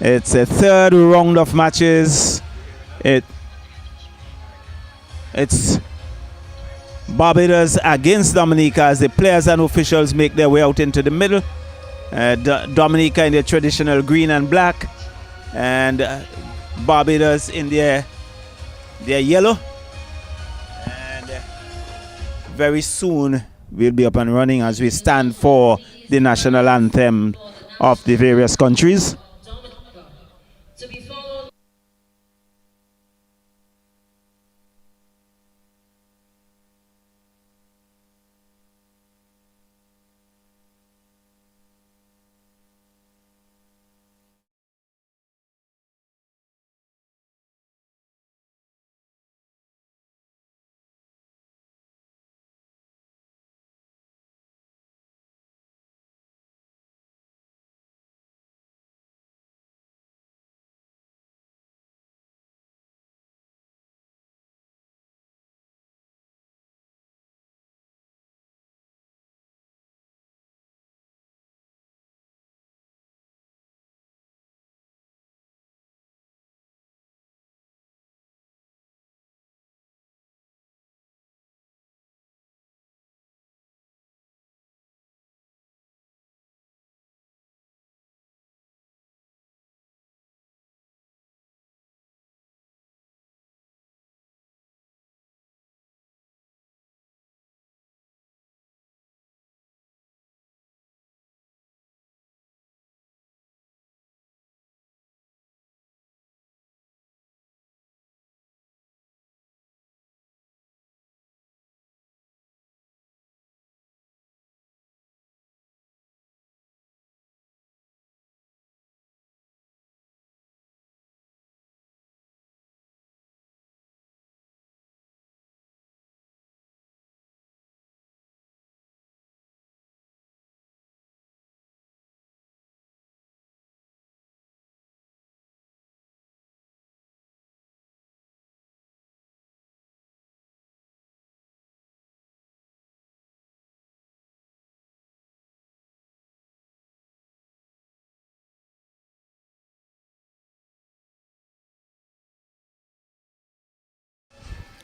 It's a third round of matches. It's Barbados against Dominica as the players and officials make their way out into the middle. Dominica in their traditional green and black, and Barbados in their yellow. And very soon we'll be up and running as we stand for the national anthem of the various countries.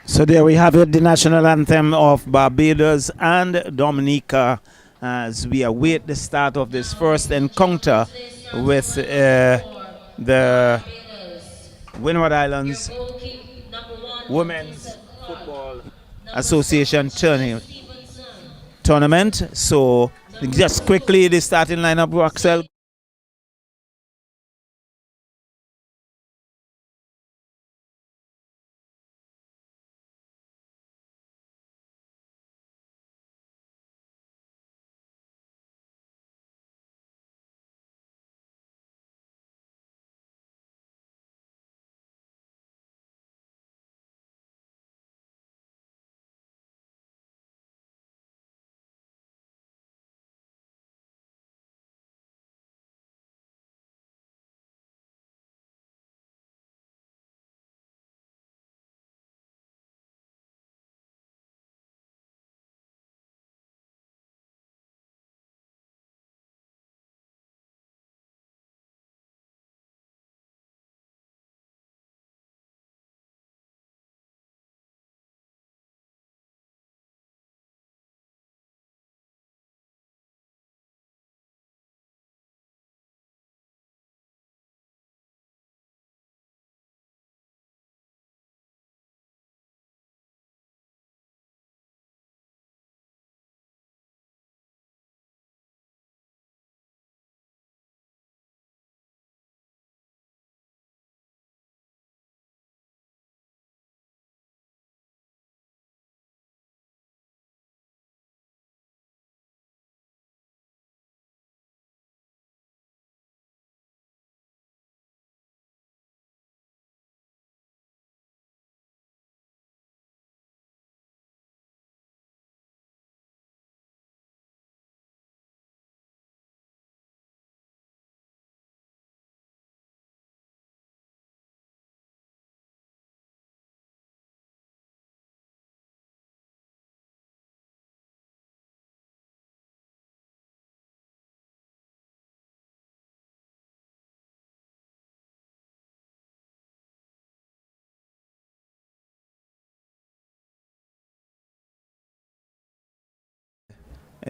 So there we have it, the national anthem of Barbados and Dominica, as we await the start of this first encounter with the Windward Islands Women's Football Association tournament. So just quickly, the starting lineup, Roxel.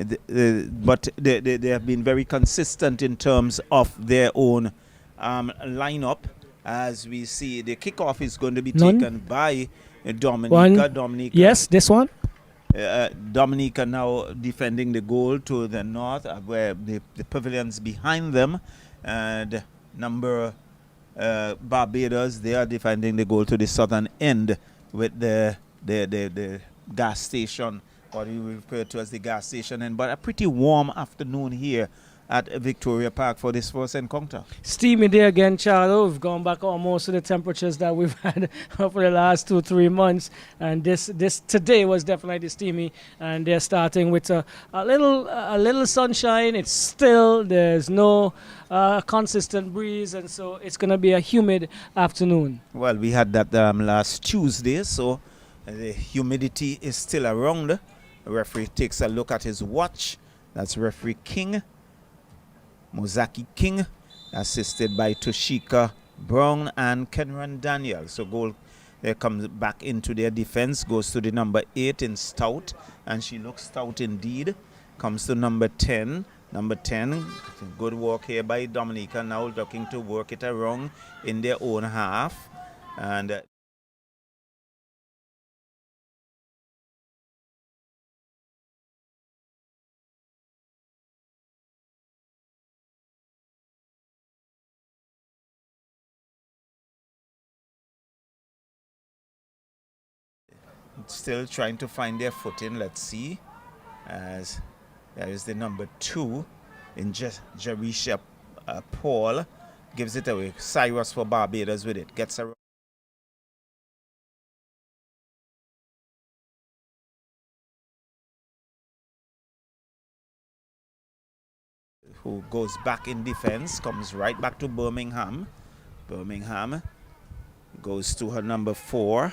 But they have been very consistent in terms of their own lineup. As we see, the kickoff is going to be taken by Dominica. Dominica. Yes, this one. Dominica now defending the goal to the north, where the pavilions behind them, and number Barbados, they are defending the goal to the southern end with the gas station, or you refer to as the gas station. And but a pretty warm afternoon here at Victoria Park for this first encounter. Steamy day again, Charlo. We've gone back almost to the temperatures that we've had for the last 2-3 months, and this today was definitely steamy. And they're starting with a little sunshine. It's still, there's no consistent breeze, and so it's going to be a humid afternoon. Well, we had that last Tuesday, so the humidity is still around. The referee takes a look at his watch. That's referee King. Mozaki King, assisted by Toshika Brown and Kenran Daniel. So goal comes back into their defense, goes to the number 8 in Stout, and she looks stout indeed. Comes to number 10. Number 10, good work here by Dominica, now looking to work it around in their own half. And still trying to find their footing. Let's see, as there is the number 2 in Jarisha Paul, gives it away. Cyrus for Barbados with it, gets around. Who goes back in defense, comes right back to Birmingham. Birmingham goes to her number 4.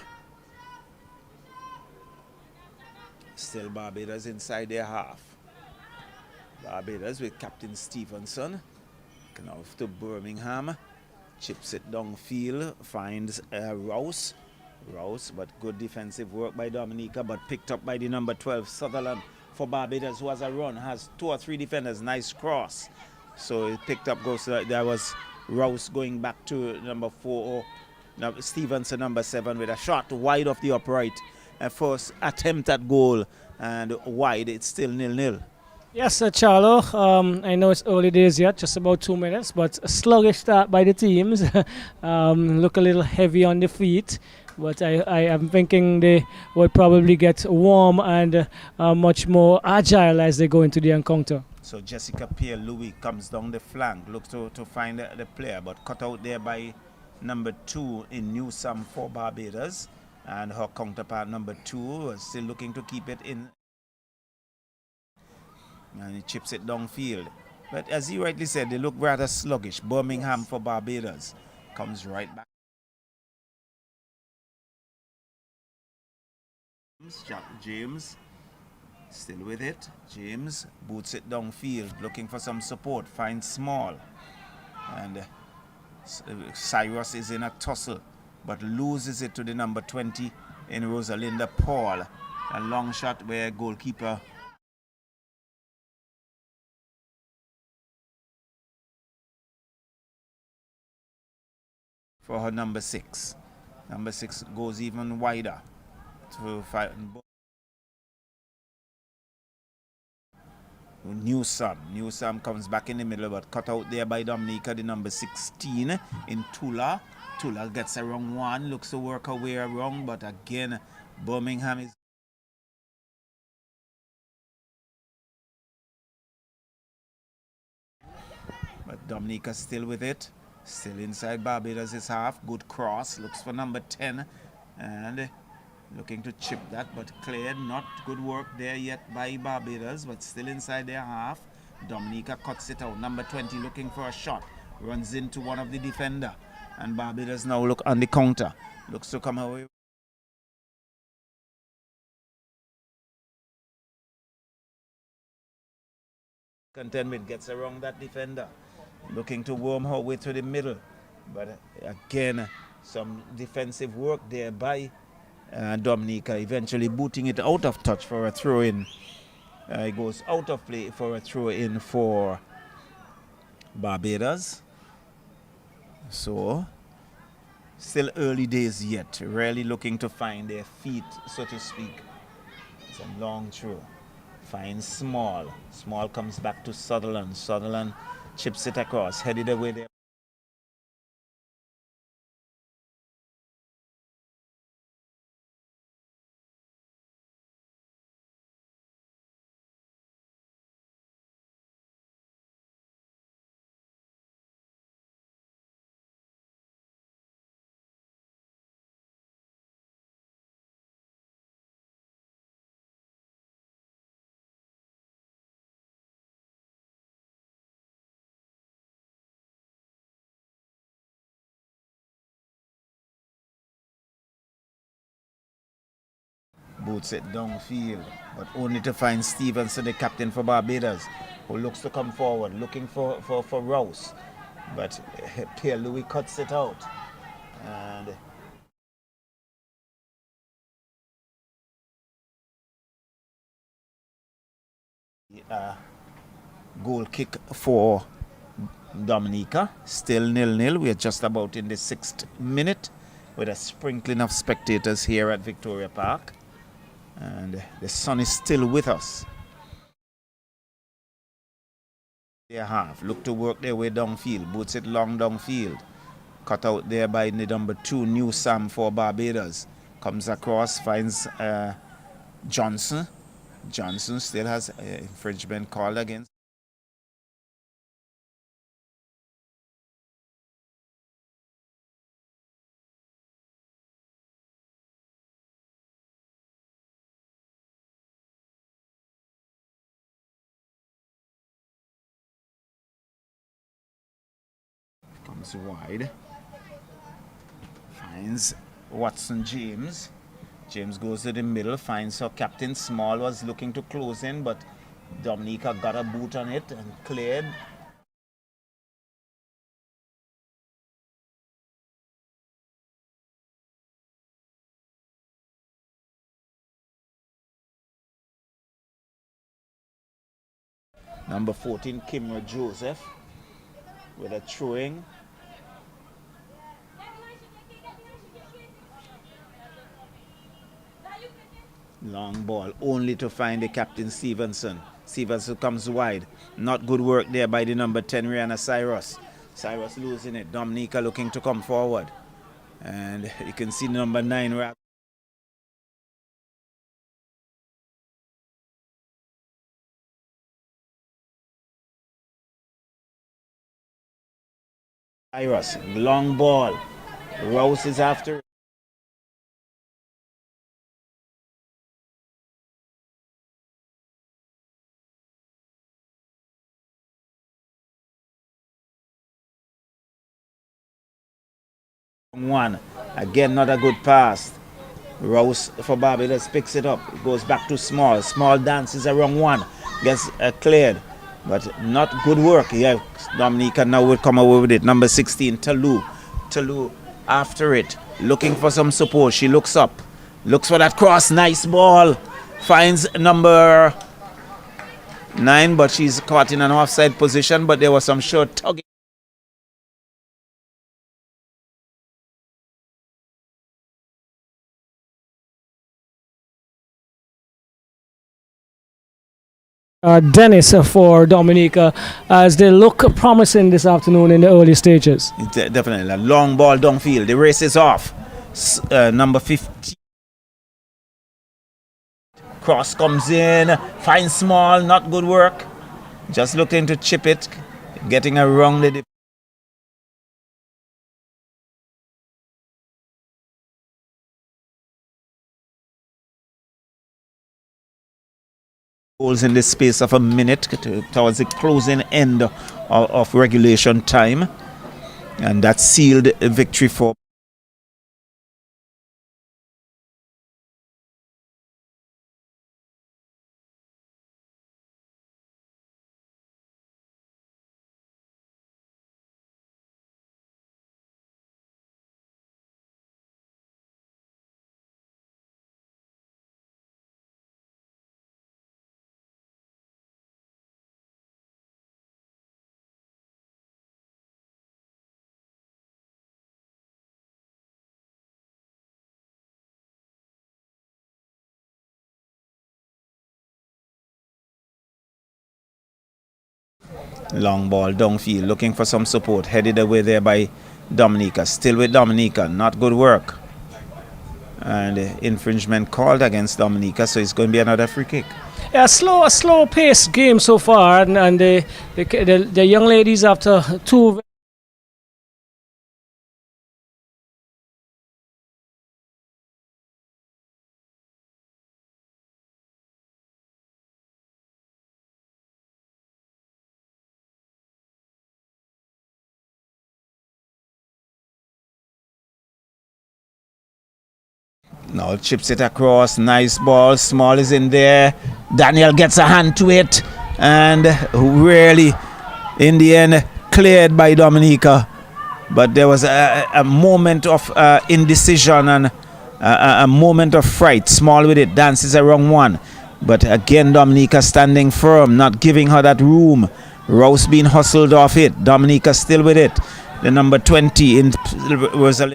Still Barbados inside their half. Barbados with Captain Stevenson. Now to Birmingham. Chips it downfield. Finds Rouse. Rouse, but good defensive work by Dominica, but picked up by the number 12 Sutherland for Barbados, who has a run. Has 2 or 3 defenders. Nice cross. So it picked up, goes to, there was Rouse going back to number 4. Stevenson, number 7, with a shot wide of the upright. First attempt at goal, and wide. It's still 0-0. Yes, Charlo. I know it's early days yet, just about 2 minutes, but a sluggish start by the teams. Look a little heavy on the feet, but I am thinking they will probably get warm and much more agile as they go into the encounter. So Jessica Pierre-Louis comes down the flank, looks to find the player, but cut out there by number 2 in Newsome for Barbados. And her counterpart number 2 was still looking to keep it in. And he chips it downfield. But as you rightly said, they look rather sluggish. Birmingham for Barbados comes right back. James still with it. James boots it downfield, looking for some support. Finds Small. And Cyrus is in a tussle, but loses it to the number 20 in Rosalinda Paul. A long shot where goalkeeper for her number 6. Number 6 goes even wider to fight. Newsome comes back in the middle, but cut out there by Dominica, the number 16 in Tula. Tula gets around 1, looks to work her way around, but again, Birmingham is. But Dominica still with it, still inside Barbados' half. Good cross, looks for number 10, and looking to chip that, but cleared. Not good work there yet by Barbados, but still inside their half. Dominica cuts it out. Number 20 looking for a shot, runs into one of the defender. And Barbados now look on the counter. Looks to come away. Contentment gets around that defender. Looking to worm her way to the middle. But again, some defensive work there by Dominica. Eventually booting it out of touch for a throw-in. It goes out of play for a throw in for Barbados. So, still early days yet. Really looking to find their feet, so to speak. It's a long throw. Finds Small. Small comes back to Sutherland. Sutherland chips it across, headed away there. Boots it downfield, but only to find Stevenson, the captain for Barbados, who looks to come forward, looking for Rouse. But Pierre Louis cuts it out. And goal kick for Dominica. Still 0-0. We are just about in the 6th minute with a sprinkling of spectators here at Victoria Park. And the sun is still with us. They have look to work their way downfield. Boots it long downfield. Cut out there by the number 2, New Sam for Barbados. Comes across, finds Johnson. Johnson still has infringement called against. Comes wide. Finds Watson James. James goes to the middle, finds her captain. Small was looking to close in, but Dominica got a boot on it and cleared. Number 14, Kimra Joseph, with a throwing. Long ball, only to find the captain Stevenson. Stevenson comes wide. Not good work there by the number 10, Rihanna Cyrus. Cyrus losing it. Dominica looking to come forward. And you can see number 9, Cyrus. Long ball. Rouse is after. One. Again, not a good pass. Rouse for Barbados picks it up. It goes back to Small. Small dances around one. Gets cleared. But not good work. Yeah, Dominica now will come away with it. Number 16, Talou. Talou after it. Looking for some support. She looks up. Looks for that cross. Nice ball. Finds number 9, but she's caught in an offside position. But there was some short tugging. Dennis for Dominica as they look promising this afternoon in the early stages. Definitely. A long ball downfield. The race is off. Number 15. Cross comes in. Finds Small. Not good work. Just looking to chip it. Getting around the goals in the space of a minute towards the closing end of regulation time, and that sealed a victory for Long ball downfield, looking for some support. Headed away there by Dominica. Still with Dominica. Not good work. And infringement called against Dominica, so it's going to be another free kick. Yeah, a slow paced game so far, and the young ladies after two. Now chips it across. Nice ball. Small is in there. Daniel gets a hand to it. And really, in the end, cleared by Dominica. But there was a moment of indecision and a moment of fright. Small with it. Dances a wrong one. But again, Dominica standing firm, not giving her that room. Rouse being hustled off it. Dominica still with it. The number 20 was a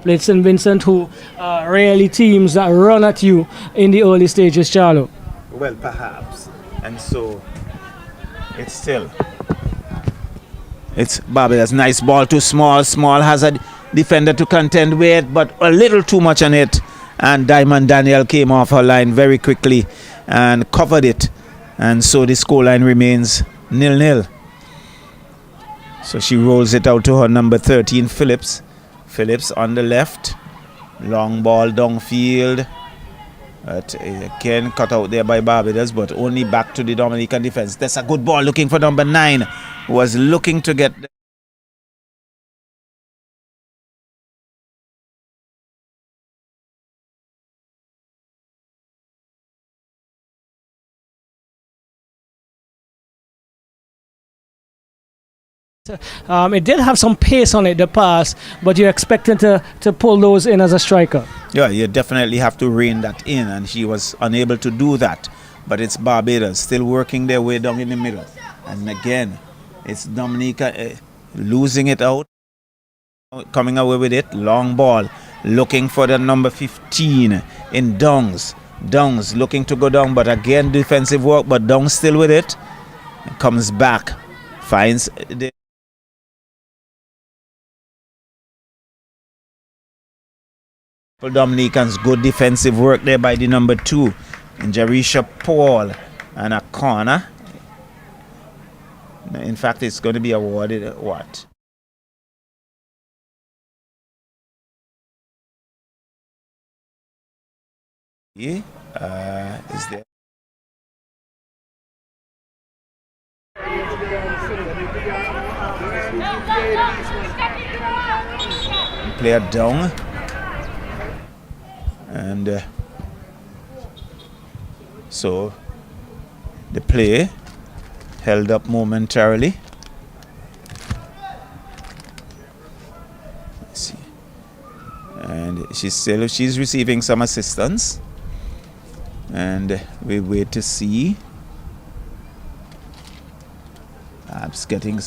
Played St. Vincent, who rarely teams that run at you in the early stages, Charlo. well, perhaps. And so it's Barbados. Nice ball to Small. Small has a defender to contend with, but a little too much on it. And Diamond Daniel came off her line very quickly and covered it. And so the scoreline remains 0-0. So she rolls it out to her number 13, Phillips. Phillips on the left. Long ball downfield. But again, cut out there by Barbados, but only back to the Dominican defense. That's a good ball looking for number 9, who was looking to get... It did have some pace on it, the pass, but you're expecting to pull those in as a striker. Yeah, you definitely have to rein that in, and she was unable to do that. But it's Barbados still working their way down in the middle. And again, it's Dominica losing it out, coming away with it. Long ball, looking for the number 15 in Dungs. Dungs looking to go down, but again, defensive work, but Dungs still with it. Comes back, finds the... Dominicans, good defensive work there by the number 2 in Jarisha Paul, and a corner. In fact, it's going to be awarded what? Is there? Player down. And so the play held up momentarily. Let's see. And she's receiving some assistance. And we wait to see. Perhaps getting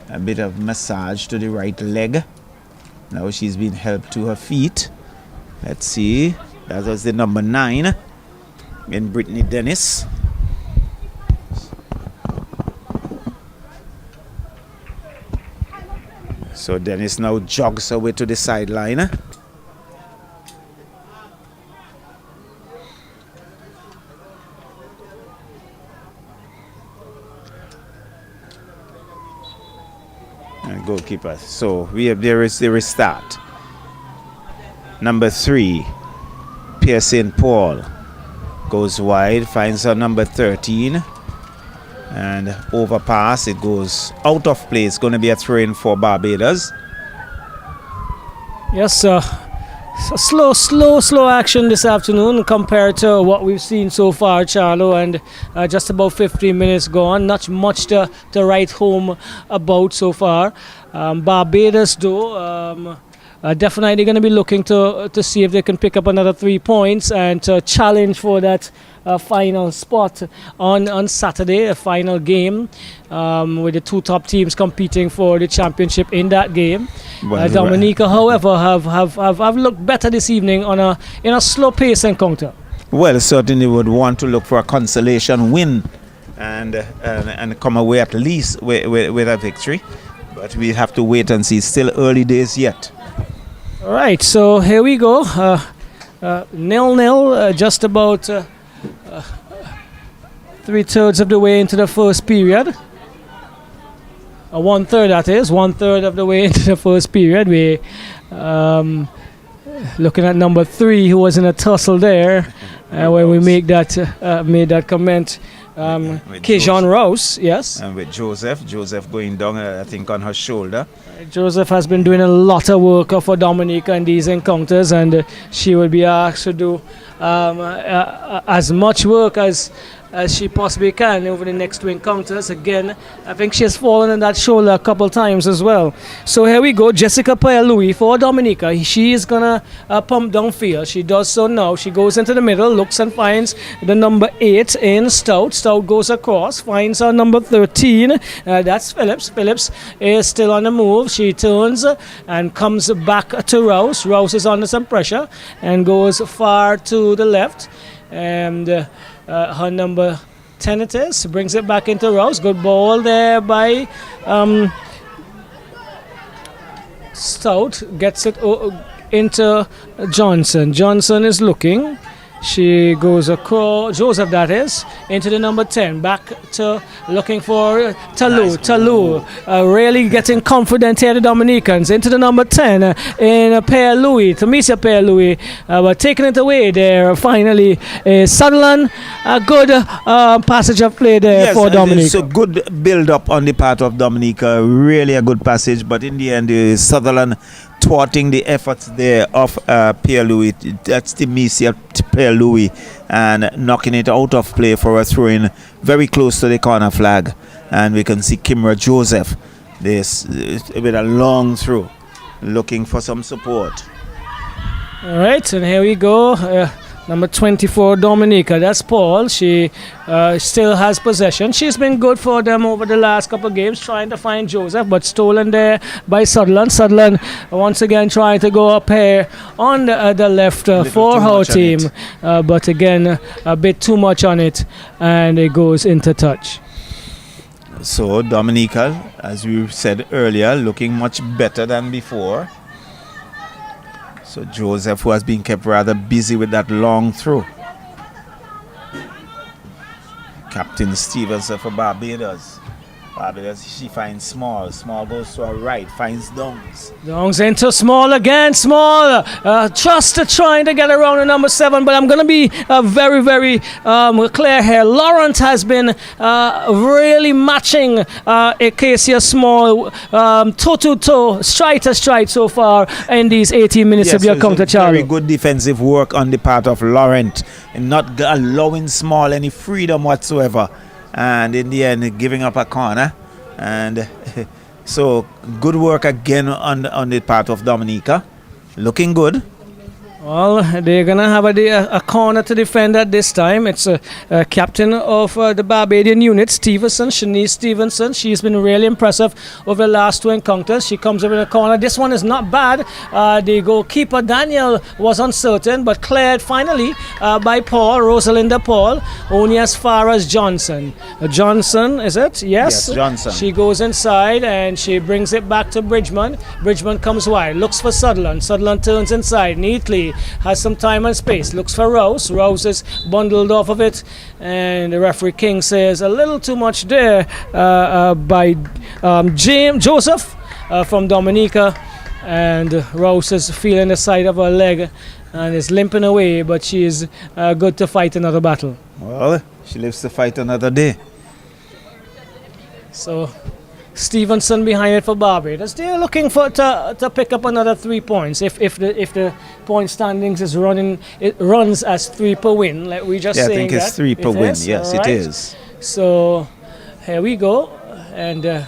a bit of massage to the right leg. Now she's been helped to her feet. Let's see. That was the number 9 in Brittany Dennis. So Dennis now jogs her way to the sideline. goalkeeper. So there is the restart. Number 3, Pierre Paul goes wide, finds her number 13, and overpass. It goes out of play. It's going to be a throw-in for Barbados. Yes, slow action this afternoon compared to what we've seen so far, Charlo, and just about 15 minutes gone. Not much to write home about so far. Barbados, though, definitely going to be looking to see if they can pick up another 3 points and to challenge for that final spot on Saturday, a final game with the 2 top teams competing for the championship in that game. Well, Dominica, however, have looked better this evening in a slow pace encounter. Well, certainly would want to look for a consolation win and come away at least with a victory. But we have to wait and see. Still early days yet. All right, so here we go. 0-0, just about 3/3 of the way into the first period. 1/3, that is. 1/3 of the way into the first period. We looking at number 3, who was in a tussle there when we made that comment. Kejon Rouse, yes. And with Joseph going down, I think, on her shoulder. Joseph has been doing a lot of work for Dominica in these encounters, and she will be asked to do as much work as she possibly can over the next 2 encounters. Again, I think she has fallen on that shoulder a couple times as well. So here we go, Jessica Payer-Louis for Dominica. She is going to pump downfield. She does so now. She goes into the middle, looks and finds the number 8 in Stout. Stout goes across, finds her number 13. That's Phillips. Phillips is still on the move. She turns and comes back to Rouse. Rouse is under some pressure and goes far to the left. And her number 10 it is, brings it back into Rouse. Good ball there by Stout, gets it into Johnson. Johnson is looking. She goes across, Joseph that is, into the number 10. Back to looking for Talou. Talou really getting confident here, the Dominicans. Into the number 10 in Payer-Louis, Tamisa Payer-Louis. But taking it away there finally is Sutherland. A good passage of play there for Dominica. It's a good build up on the part of Dominica. Really a good passage, but in the end, Sutherland thwarting the efforts there of Payer-Louis. That's Tamisa Payer-Louis, and knocking it out of play for a throw-in very close to the corner flag. And we can see Kimra Joseph this with a long throw, looking for some support. All right, and here we go. Number 24, Dominica. That's Paul. She still has possession. She's been good for them over the last couple of games, trying to find Joseph, but stolen there by Sutherland. Sutherland once again trying to go up here on the left for her team. But again, a bit too much on it, and it goes into touch. So Dominica, as we said earlier, looking much better than before. So Joseph, who has been kept rather busy with that long throw. Captain Stevenson for Barbados. Barbados, she finds Small. Small goes to her right, finds Downs. Downs into Small again. Small just trying to get around the number 7, but I'm going to be very, very clear here. Laurent has been really matching Acacia Small toe-to-toe, stride to stride so far in these 18 minutes of your counter, Charlie. Very good defensive work on the part of Laurent, and not allowing Small any freedom whatsoever. And in the end, giving up a corner. And so good work again on the part of Dominica. Looking good. Well, they're going to have a corner to defend at this time. It's a captain of the Barbadian unit, Shanice Stevenson. She's been really impressive over the last 2 encounters. She comes over in the corner. This one is not bad. The goalkeeper, Daniel, was uncertain, but cleared finally by Paul, Rosalinda Paul, only as far as Johnson. Johnson, is it? Yes, Johnson. She goes inside and she brings it back to Bridgman. Bridgman comes wide, looks for Sutherland. Sutherland turns inside neatly. Has some time and space, looks for Rouse. Rouse is bundled off of it, and the referee King says a little too much there by Joseph. from Dominica, and Rose is feeling the side of her leg and is limping away, but she is good to fight another battle. Well, she lives to fight another day. So Stevenson behind it for Barbados. They're looking for to pick up another 3 points. If the point standings is it runs as 3 per win, like we just saying. I think it's 3 per win. Yes, right. it is. So here we go, and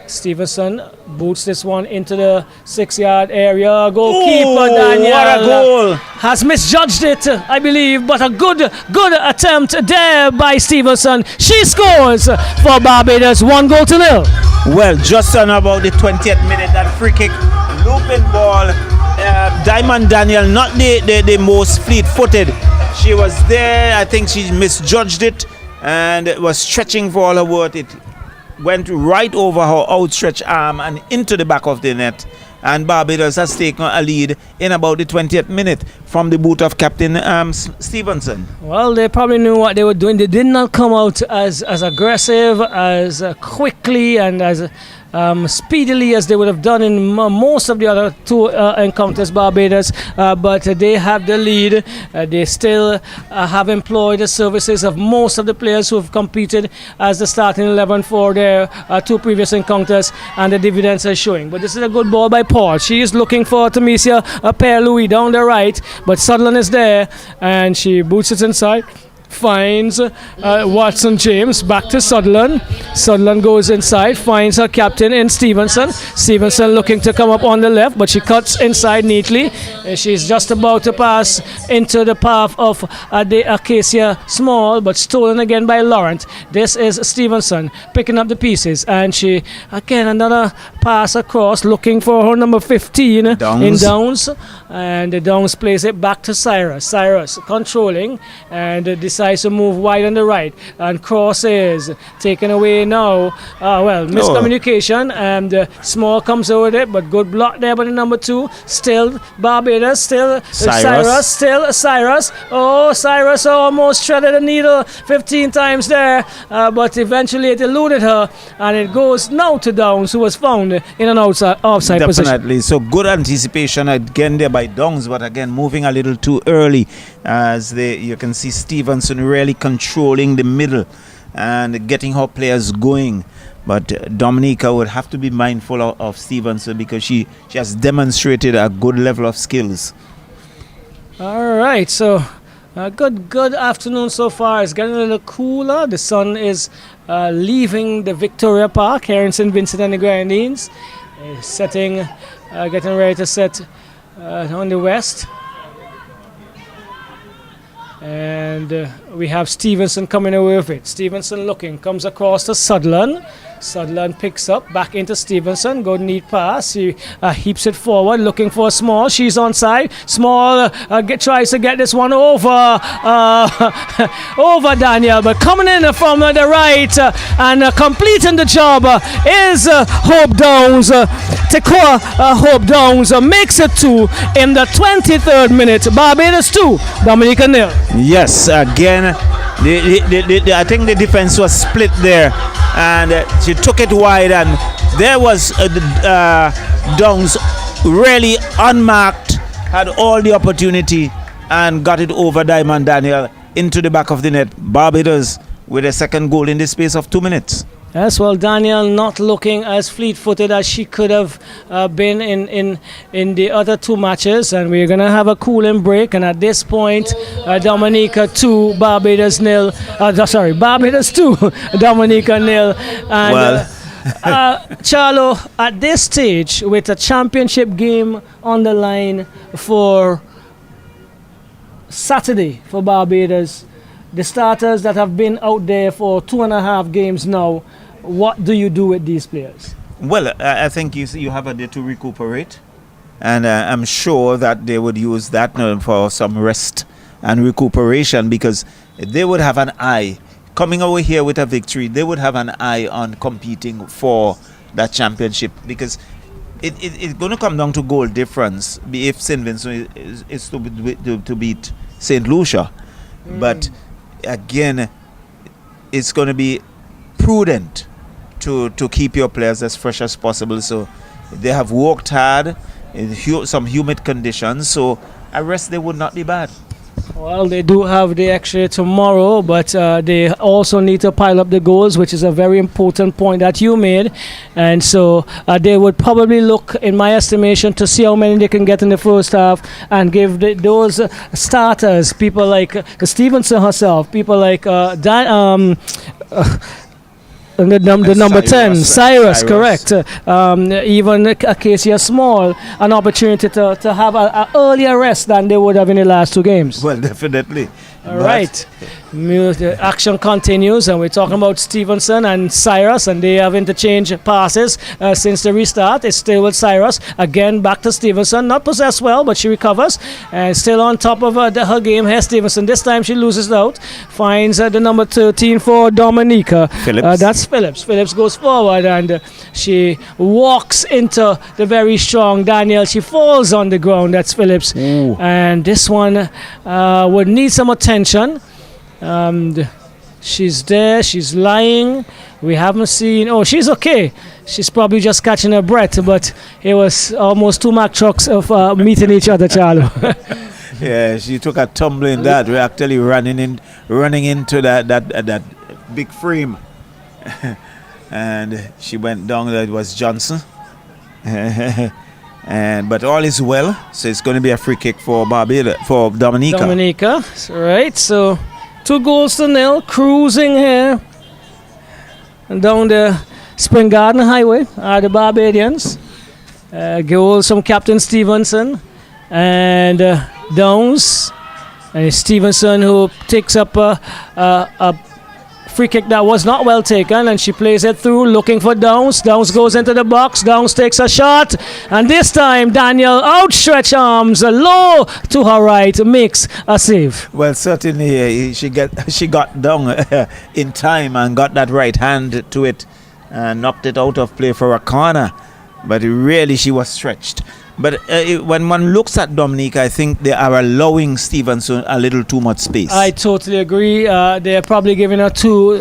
Stevenson boots this one into the 6-yard area. Goalkeeper Daniel what a goal! Has misjudged it, I believe, but a good attempt there by Stevenson. She scores for Barbados, 1-0. Well, just on about the 20th minute, that free kick, looping ball. Diamond Daniel, not the most fleet-footed. She was there. I think she misjudged it and was stretching for all her worth. It went right over her outstretched arm and into the back of the net, and Barbados has taken a lead in about the 20th minute from the boot of Captain Stevenson. Well, they probably knew what they were doing. They did not come out as aggressive, as quickly and as speedily as they would have done in most of the other 2 encounters, Barbados, but they have the lead. They still have employed the services of most of the players who have competed as the starting 11 for their 2 previous encounters, and the dividends are showing. But this is a good ball by Paul. She is looking for Tamesia Louis down the right, but Sutherland is there, and she boots it inside. Finds Watson James, back to Sutherland. Sutherland goes inside, finds her captain in Stevenson. Stevenson looking to come up on the left, but she cuts inside neatly. She's just about to pass into the path of the Acacia Small, but stolen again by Laurent. This is Stevenson picking up the pieces, and she again another pass across, looking for her number 15 in Downs, and Downs plays it back to Cyrus. Cyrus controlling and decides to move wide on the right, and cross is taken away now. Miscommunication, and Small comes over it, but good block there by the number 2. Still Barbados, still Cyrus, still Cyrus. Oh, Cyrus almost threaded the needle 15 times there, but eventually it eluded her, and it goes now to Downs, who was found in an offside position. Definitely. So good anticipation again there by Downs, but again moving a little too early, as you can see Stevenson really controlling the middle and getting her players going. But Dominica would have to be mindful of Stevenson, because she has demonstrated a good level of skills. All right, so good afternoon so far. It's getting a little cooler. The sun is leaving the Victoria Park here in St. Vincent and the Grenadines, getting ready to set on the west. And we have Stevenson coming away with it. Stevenson comes across to Sutherland. Sutherland picks up, back into Stevenson. Good neat pass. He heaps it forward, looking for Small. She's onside. Small tries to get this one over Daniel, but coming in from the right and completing the job is Hope Downs. Tekoa Hope Downs makes it 2 in the 23rd minute. Barbados 2, Dominica 0. Yes, again, I think the defense was split there, and she took it wide, and there was Downs really unmarked, had all the opportunity, and got it over Diamond Daniel into the back of the net. Barbados with a second goal in the space of 2 minutes. Yes, well, Daniel not looking as fleet-footed as she could have been in the other 2 matches, and we're going to have a cooling break. And at this point, Dominica 2, Barbados 0. Barbados 2, Dominica 0. And Charlo, at this stage, with a championship game on the line for Saturday for Barbados, the starters that have been out there for 2.5 games now, what do you do with these players? Well, I think you have a day to recuperate, and I'm sure that they would use that for some rest and recuperation, because they would have an eye coming over here with a victory. They would have an eye on competing for that championship, because it's going to come down to goal difference if St. Vincent is to beat St. Lucia. But again, it's going to be prudent, to keep your players as fresh as possible. So they have worked hard in some humid conditions. So a rest they would not be bad. Well, they do have the extra tomorrow, but they also need to pile up the goals, which is a very important point that you made. And so they would probably look, in my estimation, to see how many they can get in the first half and give those starters, people like Stevenson herself, people like the number 10, Cyrus. Correct. Even Acacia Small, an opportunity to have an earlier rest than they would have in the last 2 games. Well, definitely. All right. The action continues, and we're talking about Stevenson and Cyrus, and they have interchanged passes since the restart. It's still with Cyrus. Again, back to Stevenson. Not possessed well, but she recovers. And still on top of her game here, Stevenson. This time she loses out. Finds the number 13 for Dominica. Phillips. That's Phillips. Phillips goes forward, and she walks into the very strong Daniel. She falls on the ground. That's Phillips. Ooh. And this one would need some attention. She's there, she's lying. We haven't seen. Oh, she's okay. She's probably just catching her breath, but it was almost 2 Mack trucks of meeting each other, Charlo. Yeah, she took a tumble in that. We're actually running into that big frame. And she went down. That was Johnson. But all is well, so it's going to be a free kick for Barbados, for Dominica. Dominica, right? So 2-0, cruising here down the Spring Garden Highway are the Barbadians. Goals from Captain Stevenson and Downs. And it's Stevenson who takes up a free kick that was not well taken, and she plays it through looking for Downs. Downs goes into the box. Downs takes a shot, and this time Daniel outstretched arms low to her right makes a save. Well, certainly she got down in time and got that right hand to it and knocked it out of play for a corner. But really she was stretched. But when one looks at Dominica, I think they are allowing Stevenson a little too much space. I totally agree. They're probably giving her too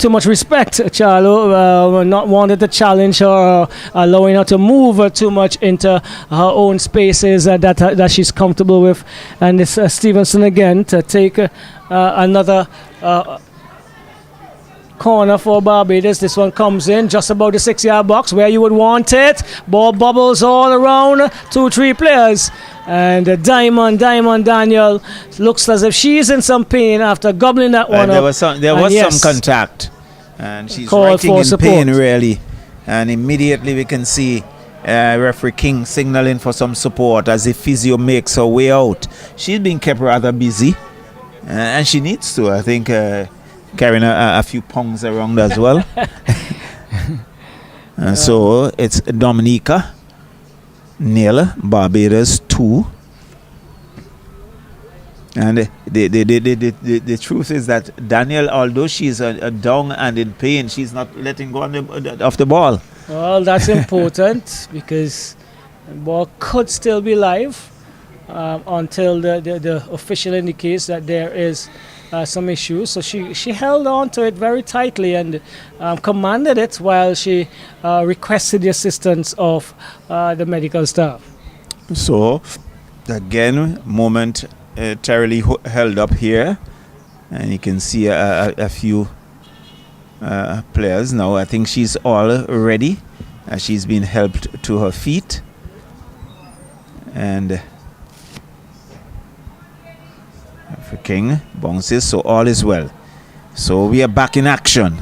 much respect, Charlo. Not wanting to challenge her, allowing her to move too much into her own spaces that she's comfortable with. And it's Stevenson again to take another corner for Barbados. This one comes in just about the 6-yard box where you would want it. Ball bubbles all around 2-3 players. And Diamond Daniel looks as if she's in some pain after gobbling that one there up. was some contact. And she's writing in pain, really. And immediately we can see referee King signaling for some support as the physio makes her way out. She's been kept rather busy. And she needs to, I think, carrying a few pounds around as well. And so it's Dominica 0, Barbados 2. And the truth is that Daniel, although she's down and in pain, she's not letting go of the ball. Well, that's important because the ball could still be live until the official indicates that there is some issues. So she held on to it very tightly and commanded it while she requested the assistance of the medical staff. So again, momentarily held up here, and you can see a few players now. I think she's all ready. She's been helped to her feet, and for King bounces, so all is well. So we are back in action.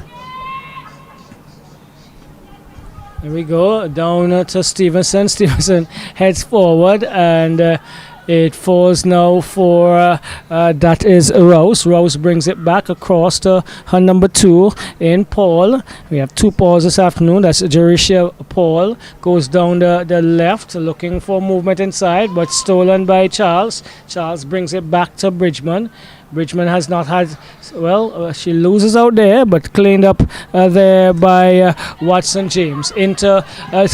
There we go, down to Stevenson. Stevenson heads forward, and it falls now for that is Rouse. Rouse brings it back across to her number 2 in Paul. We have 2 Pauls this afternoon. That's Jerisha Paul. Goes down the left looking for movement inside, but stolen by Charles. Charles brings it back to Bridgman. Bridgman has not had, well, she loses out there, but cleaned up there by Watson James. Into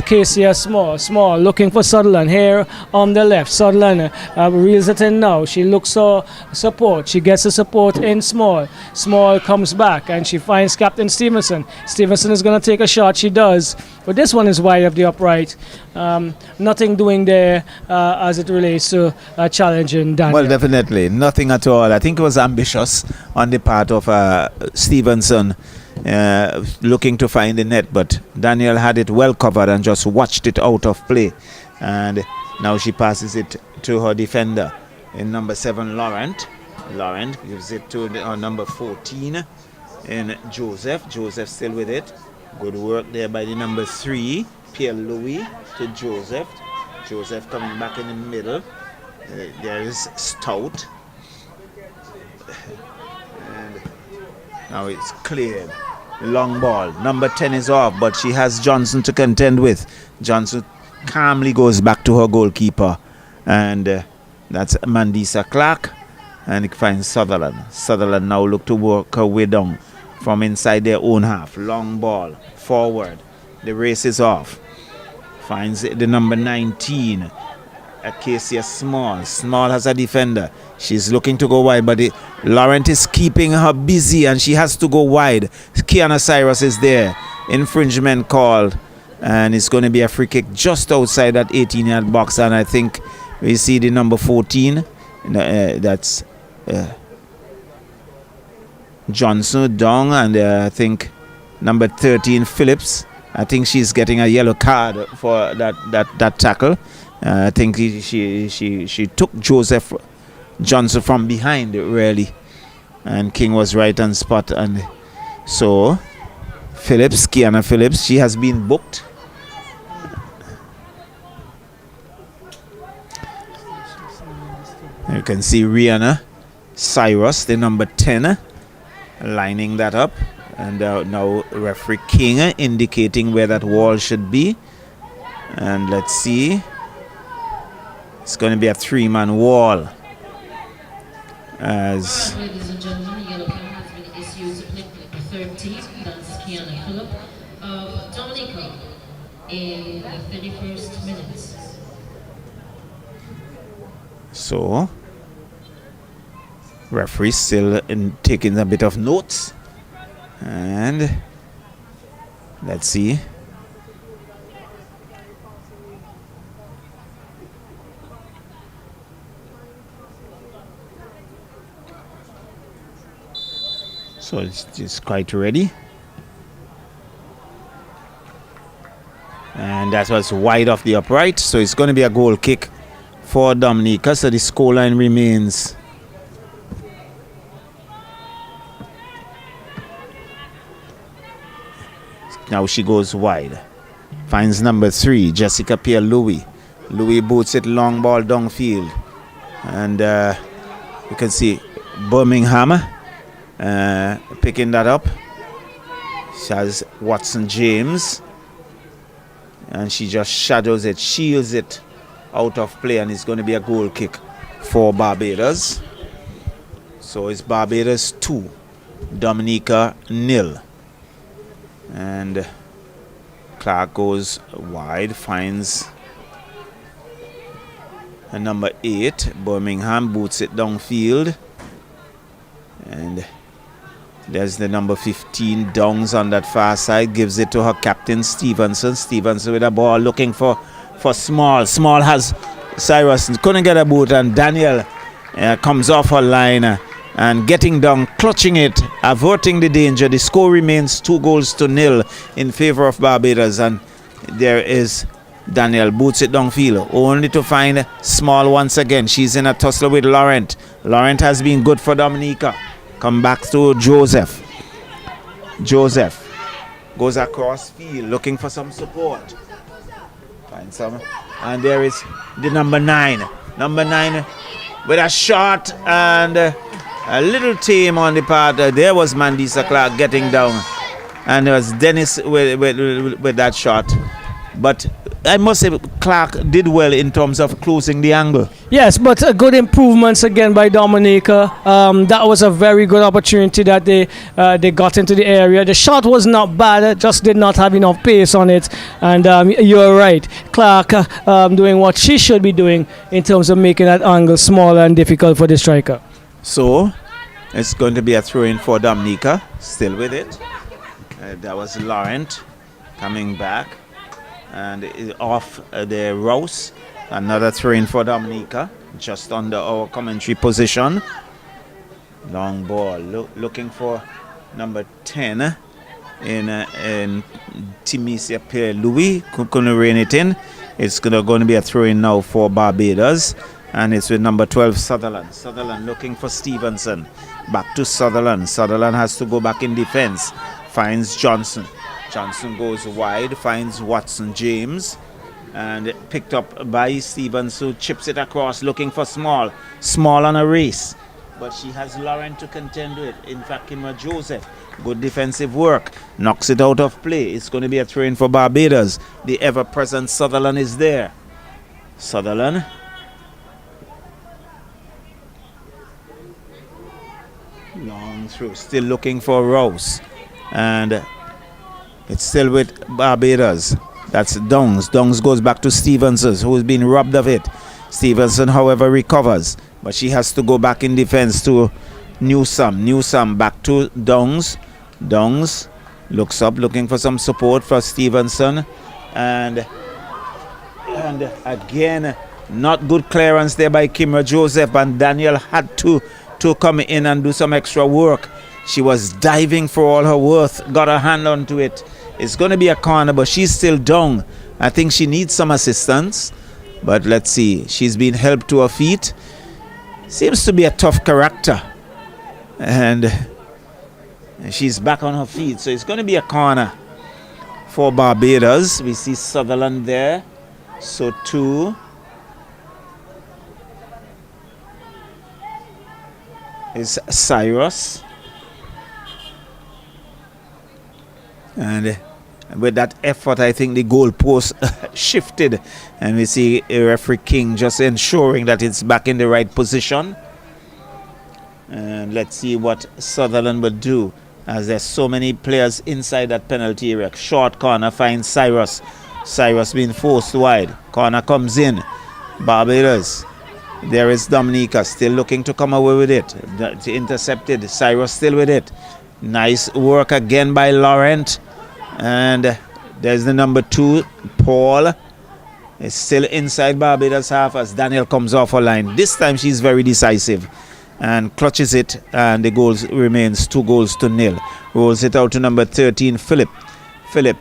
Casey Small looking for Sutherland here on the left. Sutherland reels it in now. She looks for support. She gets the support in Small. Small comes back and she finds Captain Stevenson. Stevenson is going to take a shot. She does. But this one is wide of the upright. Nothing doing there as it relates to challenging Daniel. Well, definitely. Nothing at all. I think it was ambitious on the part of Stevenson looking to find the net, but Daniel had it well covered and just watched it out of play. And now she passes it to her defender in number 7, Laurent. Laurent gives it to number 14 in Joseph. Joseph still with it. Good work there by the number 3, Pierre-Louis, to Joseph. Joseph coming back in the middle. There is Stout. And now it's cleared. Long ball. Number 10 is off, but she has Johnson to contend with. Johnson calmly goes back to her goalkeeper. And that's Mandisa Clark. And it finds Sutherland. Sutherland now look to work her way down from inside their own half. Long ball. Forward. The race is off. Finds the number 19. Acacia Small. Small has a defender. She's looking to go wide, but Laurent is keeping her busy and she has to go wide. Kiana Cyrus is there. Infringement called. And it's going to be a free kick just outside that 18-yard box. And I think we see the number 14. That's Johnson down. And I think number 13, Phillips. I think she's getting a yellow card for that tackle. I think she took Joseph Johnson from behind, really. And King was right on spot. And so, Phillips, Kiana Phillips, she has been booked. You can see Rihanna Cyrus, the number 10, lining that up. And now referee King indicating where that wall should be. And let's see. It's going to be a 3-man wall. As ladies and gentlemen, the yellow card has been issued to play number 13, that's Kiana Phillip of Dominica in the 31st minute. So, referee still taking a bit of notes. And let's see. So it's quite ready. And that was wide off the upright. So it's going to be a goal kick for Dominica. So the scoreline remains now she goes wide. Finds number 3, Jessica Pierre-Louis. Louis boots it long ball downfield. And you can see Birmingham picking that up. She has Watson James. And she just shadows it, shields it out of play. And it's going to be a goal kick for Barbados. So it's Barbados 2, Dominica 0. And Clark goes wide, finds a number 8. Birmingham boots it downfield. And there's the number 15, Downs on that far side, gives it to her captain, Stevenson. Stevenson with a ball looking for Small. Small has Cyrus, couldn't get a boot, and Daniel comes off her line. And getting down, clutching it, averting the danger. The score remains 2-0 in favor of Barbados. And there is Daniel, boots it downfield, only to find Small once again. She's in a tussle with Laurent. Laurent has been good for Dominica. Come back to Joseph. Joseph goes across field, looking for some support. Find some. And there is the number 9. Number 9 with a shot and... a little tame on the part. There was Mandisa Clark getting down. And there was Dennis with that shot. But I must say Clark did well in terms of closing the angle. Yes, but good improvements again by Dominica. That was a very good opportunity that they got into the area. The shot was not bad, just did not have enough pace on it. And you're right, Clark doing what she should be doing in terms of making that angle smaller and difficult for the striker. So it's going to be a throw-in for Dominica. Still with it. That was Laurent coming back. And off the Rouse. Another throw-in for Dominica, just under our commentary position. Long ball, looking for number 10 in Timisia Pierre-Louis. Couldn't rein it in. It's going to be a throw-in now for Barbados. And it's with number 12, Sutherland. Sutherland looking for Stevenson. Back to Sutherland. Sutherland has to go back in defense. Finds Johnson. Johnson goes wide, finds Watson James, and picked up by Stevens, who chips it across, looking for Small. Small on a race, but she has Lauren to contend with. In fact, Kimra Joseph, good defensive work, knocks it out of play. It's going to be a throw-in for Barbados. The ever-present Sutherland is there. Sutherland. Long through, still looking for Rouse, and it's still with Barbados. That's Dungs. Dungs goes back to Stevenson, who's been robbed of it. Stevenson, however, recovers, but she has to go back in defense to Newsome. Newsome back to Dungs. Dungs looks up, looking for some support for Stevenson, and again, not good clearance there by Kimra Joseph, and Daniel had to come in and do some extra work. She was diving for all her worth, got her hand onto it. It's going to be a corner, but she's still down. I think she needs some assistance. But let's see. She's been helped to her feet. Seems to be a tough character. And she's back on her feet. So it's going to be a corner for Barbados. We see Sutherland there. So 2. Is Cyrus. And with that effort, I think the goalpost shifted, and we see referee King just ensuring that it's back in the right position. And let's see what Sutherland will do, as there's so many players inside that penalty area. Short corner finds Cyrus. Cyrus being forced wide. Corner comes in. Barbados. There is Dominica still looking to come away with it. Intercepted. Cyrus still with it. Nice work again by Laurent. And there's the number 2, Paul. It's still inside Barbados half as Daniel comes off her line. This time she's very decisive and clutches it, and the goals remains 2-0. Rolls it out to number 13, Philip. Philip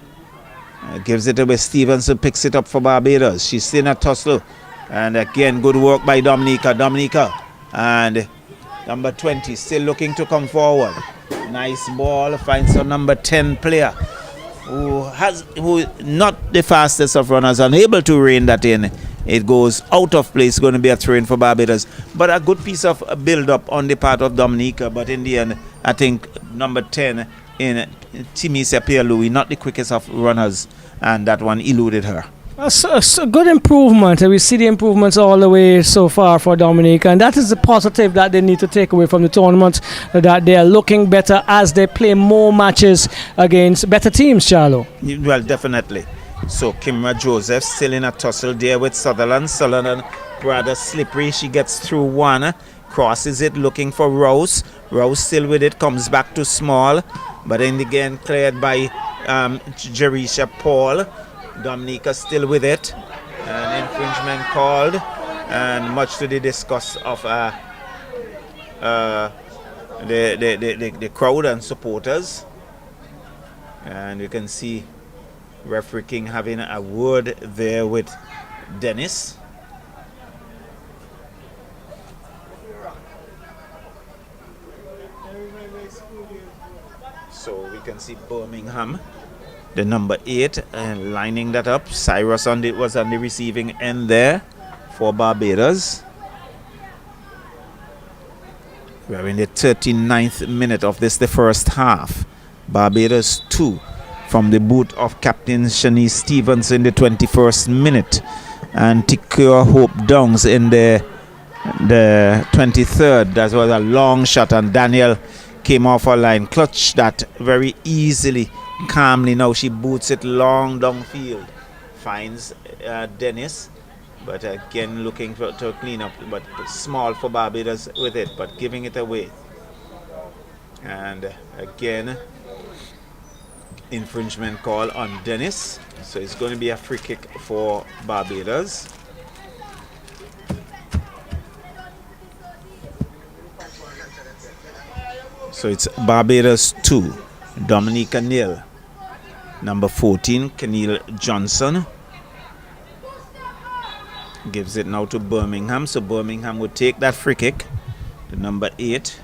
gives it away. Stevenson picks it up for Barbados. She's still in a tussle. And again, good work by Dominica. Dominica. And number 20 still looking to come forward. Nice ball. Finds a number 10 player who not the fastest of runners, unable to rein that in. It goes out of place. Going to be a throw-in for Barbados. But a good piece of build-up on the part of Dominica. But in the end, I think number 10 in Timisia Pierre-Louis, not the quickest of runners. And that one eluded her. A good improvement. We see the improvements all the way so far for Dominica, and that is the positive that they need to take away from the tournament, that they are looking better as they play more matches against better teams, Charlo. Well, definitely. So Kimra Joseph still in a tussle there with Sutherland. Sutherland rather slippery. She gets through one, crosses it, looking for Rouse. Rouse still with it, comes back to Small, but then again cleared by Jerisha Paul. Dominica still with it. An infringement called, and much to the disgust of the crowd and supporters. And you can see referee King having a word there with Dennis. So we can see Birmingham, the number 8, lining that up. Cyrus was on the receiving end there for Barbados. We're in the 39th minute of this, the first half. Barbados 2, from the boot of Captain Shanice Stevens in the 21st minute, and Tikura Hope Downs in the 23rd. That was a long shot, and Daniel came off her line, clutched that very easily, calmly. Now she boots it long downfield, finds Dennis, but again looking to clean up, but small for Barbados with it, but giving it away. And again, infringement call on Dennis, so it's going to be a free kick for Barbados. So it's Barbados 2, Dominica 0. Number 14, Keneal Johnson gives it now to Birmingham, so Birmingham would take that free kick. The number 8.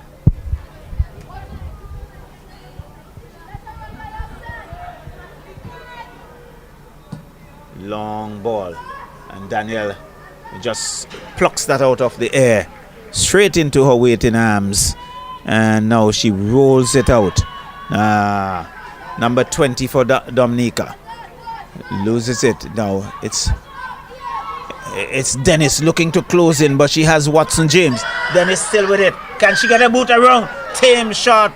Long ball, and Daniel just plucks that out of the air straight into her waiting arms, and now she rolls it out. Number 20 for Dominica loses it. Now it's Dennis looking to close in, but she has Watson James. Dennis still with it. Can she get a boot around? Tame shot,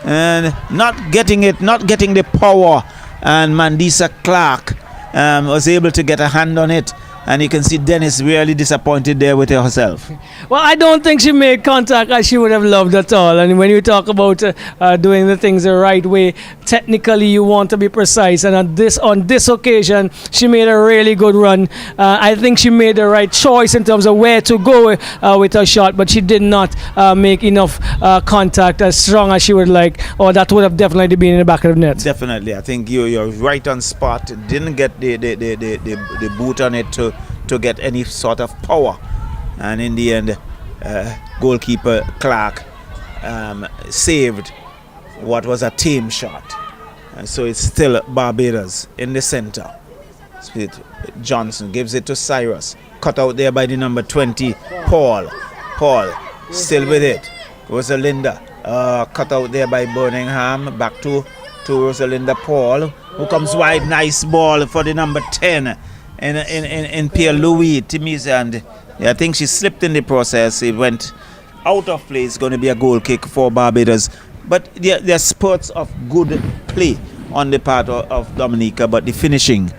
and not getting the power, and Mandisa Clark was able to get a hand on it, and you can see Dennis really disappointed there with herself. Well, I don't think she made contact as she would have loved at all. And when you talk about doing the things the right way, technically you want to be precise. And on this occasion, she made a really good run. I think she made the right choice in terms of where to go with her shot, but she did not make enough contact as strong as she would like, or that would have definitely been in the back of the net. Definitely. I think you're right on spot. Didn't get the boot on it to get any sort of power, and in the end goalkeeper Clark saved what was a tame shot, and so it's still Barbados in the center. Johnson gives it to Cyrus, cut out there by the number 20 Paul still with it. Rosalinda cut out there by Birmingham, back to Rosalinda Paul, who comes wide. Nice ball for the number 10 in Pierre Louis Timis, and I think she slipped in the process. It went out of play. It's going to be a goal kick for Barbados, but there are spurts of good play on the part of Dominica, but the finishing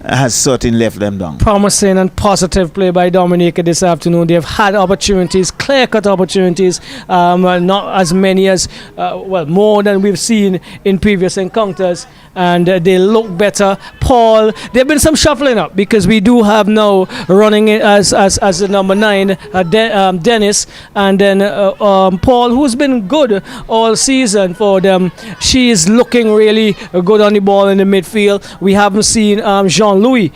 has certainly left them down. Promising and positive play by Dominica this afternoon. They've had opportunities, clear-cut opportunities, not as many as, more than we've seen in previous encounters, and they look better. Paul, there have been some shuffling up, because we do have now running it as the number 9, Dennis, and then Paul, who's been good all season for them. She is looking really good on the ball in the midfield. We haven't seen Jean-Louis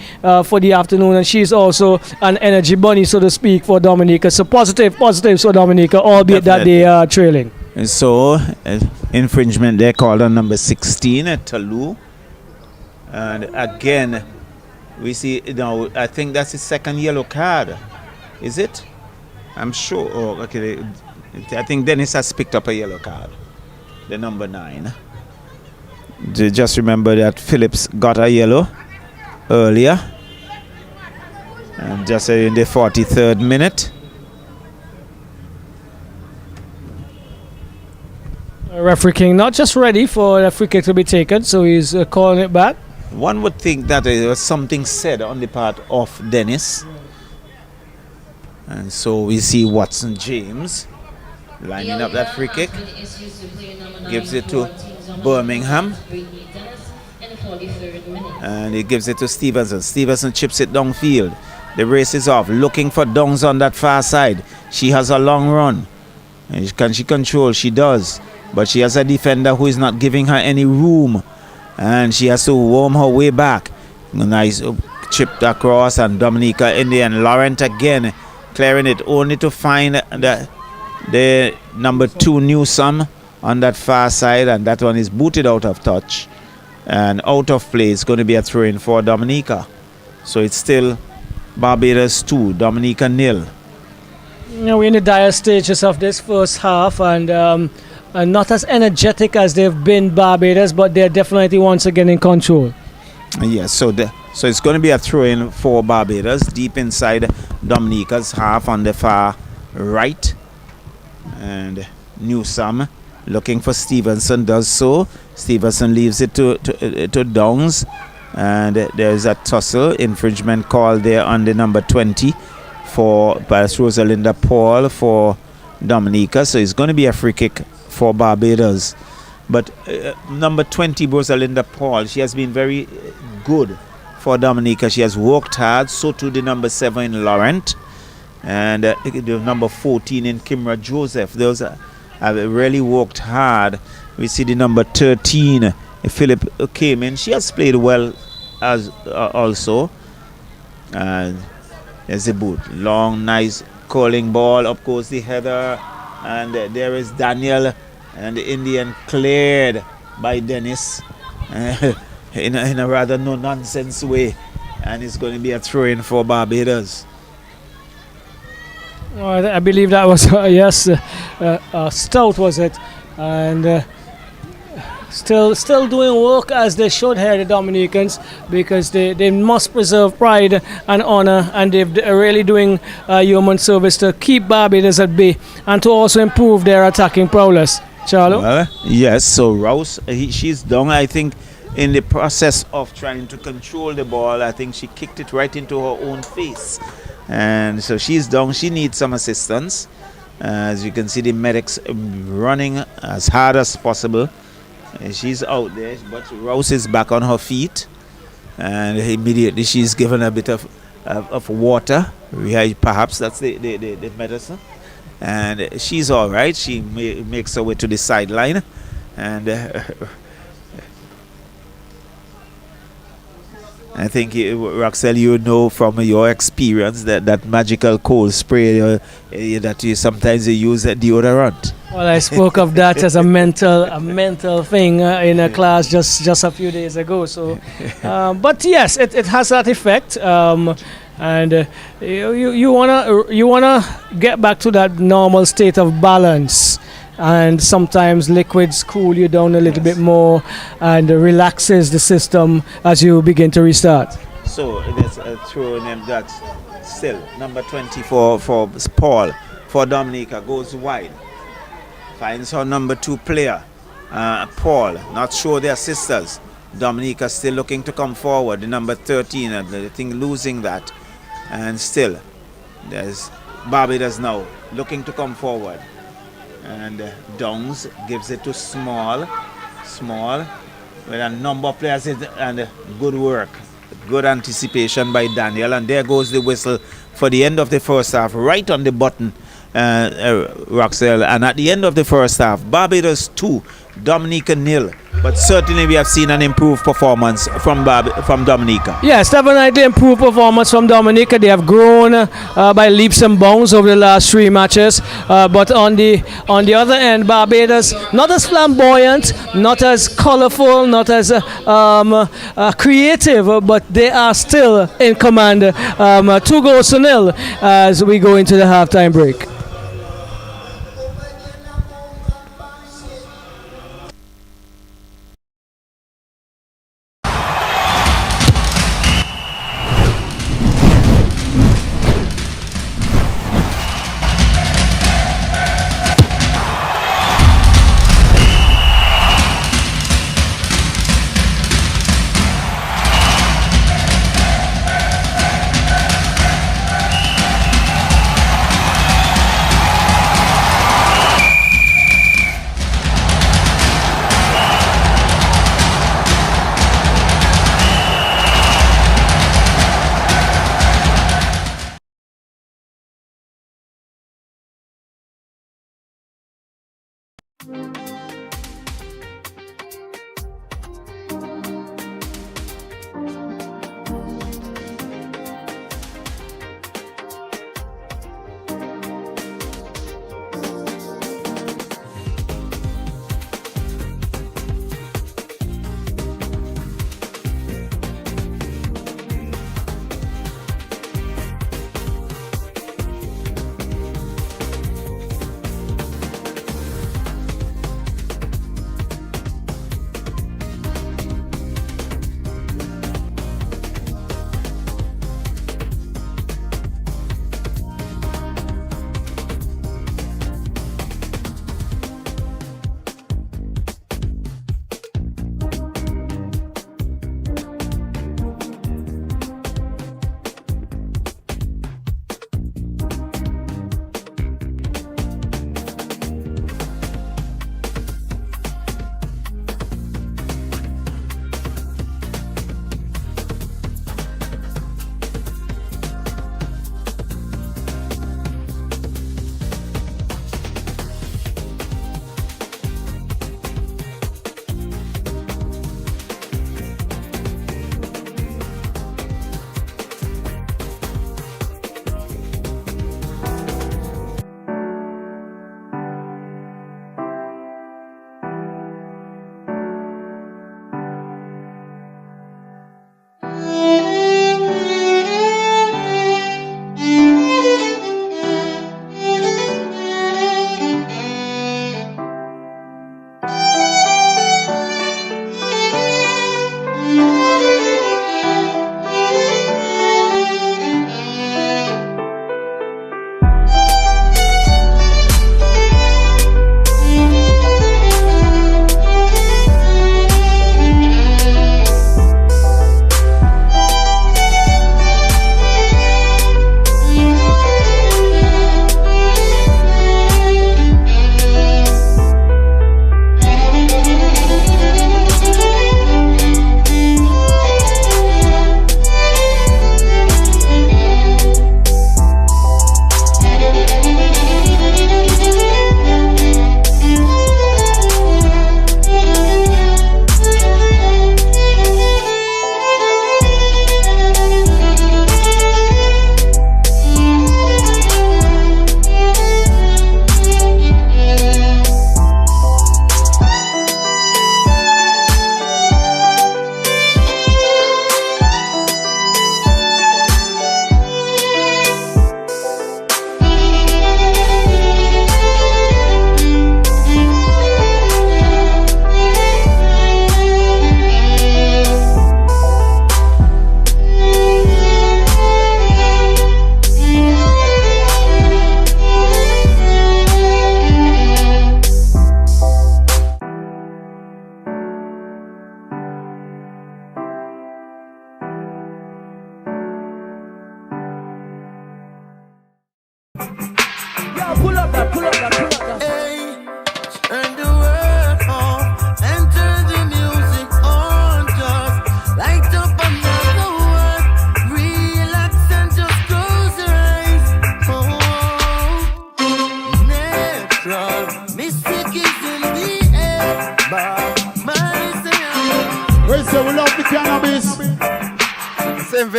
for the afternoon, and she's also an energy bunny, so to speak, for Dominica. So positive for Dominica, albeit that they are trailing. And so infringement there called on number 16 at Talou, and again we see now, I think that's his second yellow card, is it? I'm sure. Oh, okay. I think Dennis has picked up a yellow card, the number 9. Just remember that Phillips got a yellow earlier, and just in the 43rd minute. Referee King not just ready for the free kick to be taken, so he's calling it back. One would think that there was something said on the part of Dennis, and so we see Watson James lining up that free kick, gives it to Birmingham, and he gives it to Stevenson. Stevenson chips it downfield. The race is off, looking for Downs on that far side. She has a long run, and can she control? She does, but she has a defender who is not giving her any room, and she has to worm her way back. Nice chipped across, and Dominica in the end. Laurent again clearing it, only to find the number 2 Newsome on that far side, and that one is booted out of touch and out of play. It's going to be a throw-in for Dominica. So it's still Barbados 2, Dominica 0. We're in the dire stages of this first half, and not as energetic as they've been Barbados, but they're definitely once again in control. Yes, so it's going to be a throw-in for Barbados, deep inside Dominica's half on the far right. And Newsome looking for Stevenson, does so. Stevenson leaves it to Downs. And there's a tussle, infringement call there on the number 20 for Rosalinda Paul for Dominica. So it's going to be a free kick for Barbados. But number 20, Rosalinda Paul, she has been very good for Dominica. She has worked hard. So too the number 7 Laurent. And the number 14 in Kimra Joseph. Those have really worked hard. We see the number 13, Philip came in. She has played well as also. And there's the boot. Long, nice curling ball. Of course, the header. And there is Daniel. And the Indian cleared by Dennis in a rather no-nonsense way. And it's going to be a throw-in for Barbados. I believe that was, yes, Stout was it. And still doing work as they should here, the Dominicans, because they must preserve pride and honor, and they're really doing human service to keep Barbados at bay and to also improve their attacking prowess. Charlo? Well, yes, so Rouse, she's down, I think, in the process of trying to control the ball. I think she kicked it right into her own face. And so she's down. She needs some assistance. As you can see, the medics running as hard as possible. She's out there, but Rouse is back on her feet. And immediately she's given a bit of water. Perhaps that's the medicine. And she's all right. She makes her way to the sideline. And I think, Roxelle, you know from your experience that magical cold spray that you sometimes use at deodorant. Well, I spoke of that as a mental thing in a class just a few days ago. So, but yes, it has that effect. And you wanna get back to that normal state of balance, and sometimes liquids cool you down a little bit more and relaxes the system as you begin to restart. So there's a throw in that still number 24 for Paul for Dominica goes wide, finds her number 2 player Paul, not sure their sisters. Dominica still looking to come forward, the number 13, and I think losing that. And still, there's Barbados now looking to come forward. And Downs gives it to Small, with a number of players and good work. Good anticipation by Daniel. And there goes the whistle for the end of the first half, right on the button, Roxelle. And at the end of the first half, Barbados 2, Dominica 0. But certainly we have seen an improved performance from Dominica. Yes, definitely improved performance from Dominica. They have grown by leaps and bounds over the last 3 matches. But on the other end, Barbados, not as flamboyant, not as colorful, not as creative, but they are still in command. 2-0 as we go into the halftime break.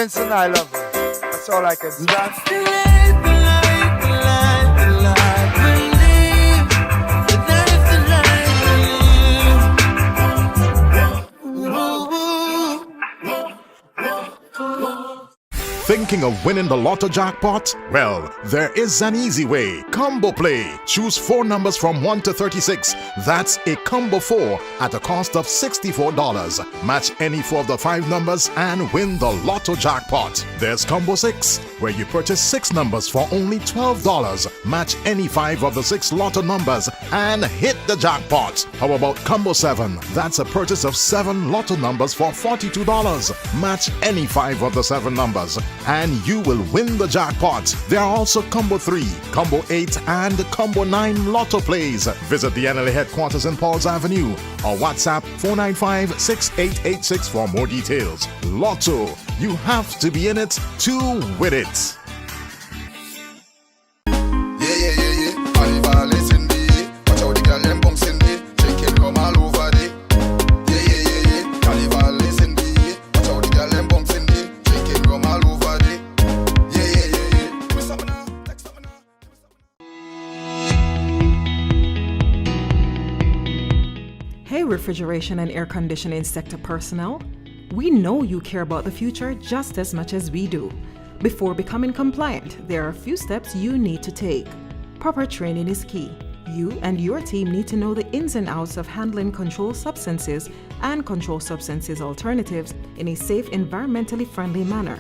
Vincent, I love you. That's all I can say. That's the life, the life, the life, the life we live. That's the life we live. Thinking of winning the lotto jackpot? Well, there is an easy way. Combo Play. Choose 4 numbers from 1 to 36. That's a combo 4 at a cost of $64. Match any 4 of the 5 numbers and win the lotto jackpot. There's Combo 6, where you purchase 6 numbers for only $12. Match any 5 of the 6 lotto numbers and hit the jackpot. How about Combo 7? That's a purchase of 7 lotto numbers for $42. Match any 5 of the 7 numbers and you will win the jackpot. There are also Combo 3, Combo 8, and Combo 9 lotto plays. Visit the NLA headquarters in Pauls Avenue or WhatsApp 495-6886 for more details. Lotto, you have to be in it to win it. Refrigeration and air conditioning sector personnel, we know you care about the future just as much as we do. Before becoming compliant, there are a few steps you need to take. Proper training is key. You and your team need to know the ins and outs of handling controlled substances and controlled substances alternatives in a safe, environmentally friendly manner.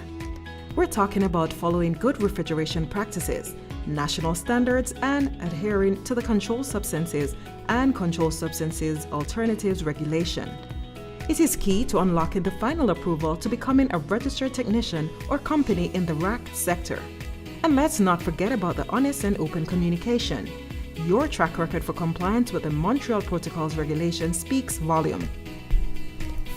We're talking about following good refrigeration practices, national standards, and adhering to the Controlled Substances and Controlled Substances Alternatives Regulation. It is key to unlocking the final approval to becoming a registered technician or company in the RAC sector. And let's not forget about the honest and open communication. Your track record for compliance with the Montreal Protocols regulation speaks volume.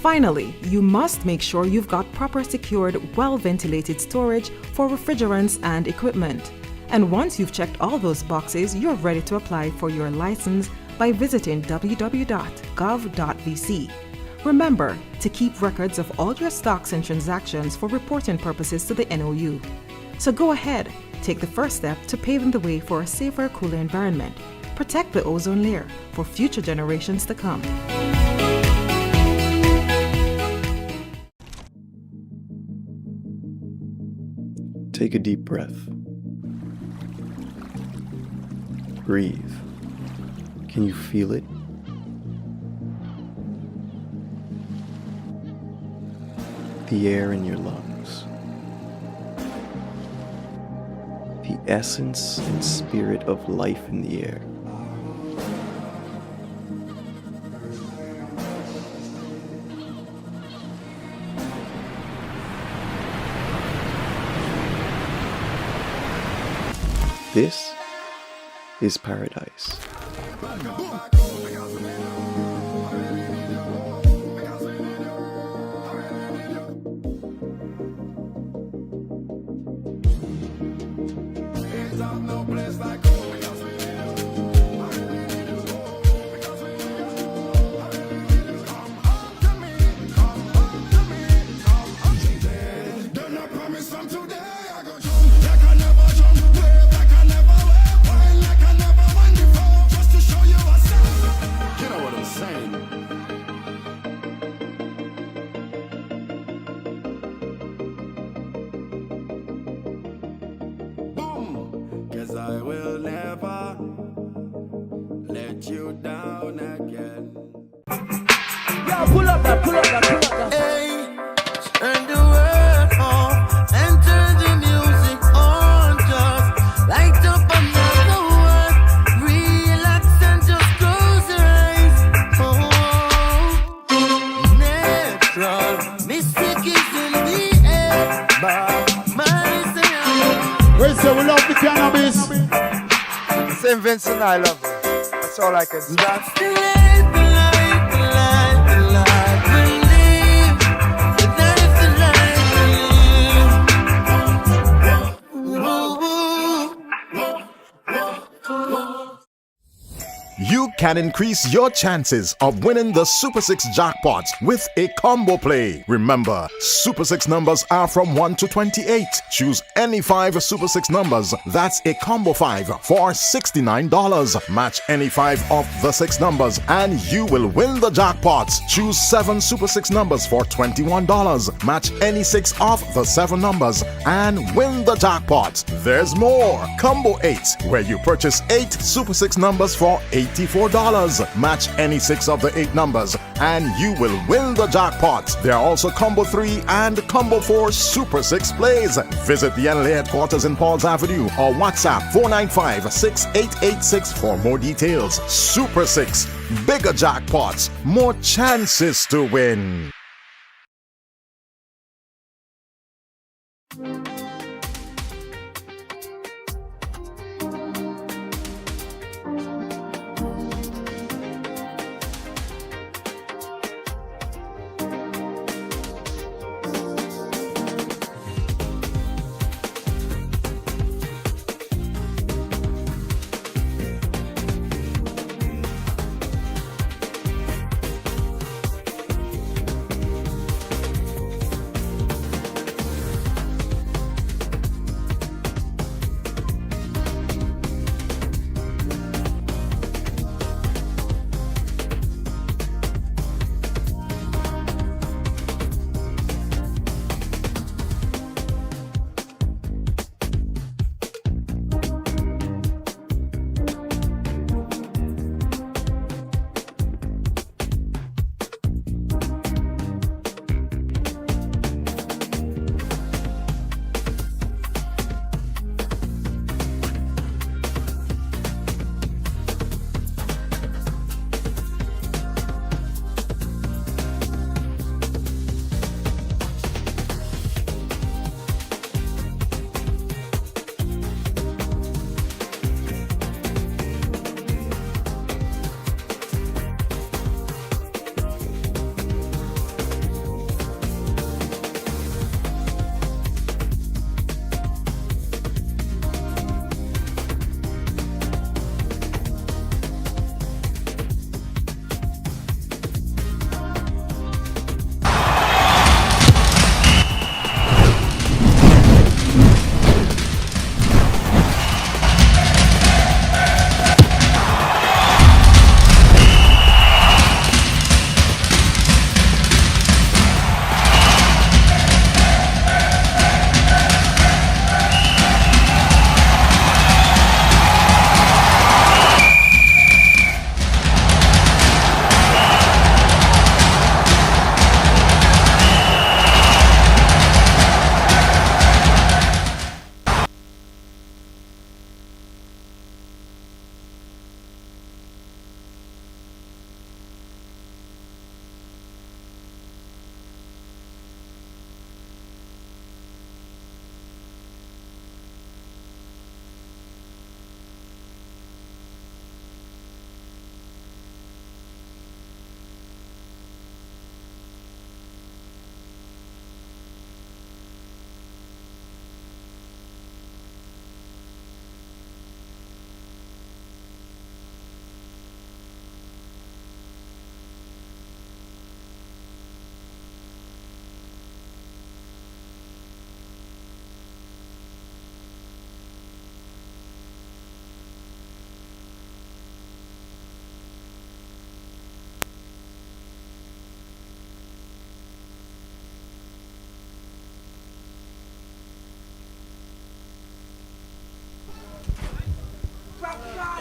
Finally, you must make sure you've got proper secured, well-ventilated storage for refrigerants and equipment. And once you've checked all those boxes, you're ready to apply for your license by visiting www.gov.vc. Remember to keep records of all your stocks and transactions for reporting purposes to the NOU. So go ahead, take the first step to paving the way for a safer, cooler environment. Protect the ozone layer for future generations to come. Take a deep breath. Breathe. Can you feel it? The air in your lungs. The essence and spirit of life in the air. This is paradise. I will never let you down again. Yo, pull up that, pull up that, pull up that. Hey, turn the world off and turn the music on. Just light up another one. Relax and just close your eyes. Oh, natural mystic is in the air. But we say we love the cannabis. St. Vincent, I love you. That's all I can say. That's the life, the life, the life, the life we live. That is the life we live. You can increase your chances of winning the Super 6 jackpot with a combo play. Remember, Super 6 numbers are from 1 to 28. Choose any 5 Super 6 numbers. That's a combo 5 for $69. Match any 5 of the 6 numbers and you will win the jackpot. Choose 7 Super 6 numbers for $21. Match any 6 of the 7 numbers and win the jackpot. There's more. Combo 8, where you purchase 8 Super 6 numbers for $84. Match any 6 of the 8 numbers and you will win the jackpot. There are also Combo 3 and Combo 4 Super 6 plays. Visit the NLA headquarters in Pauls Avenue or WhatsApp 495-6886 for more details. Super 6, bigger jackpots, more chances to win.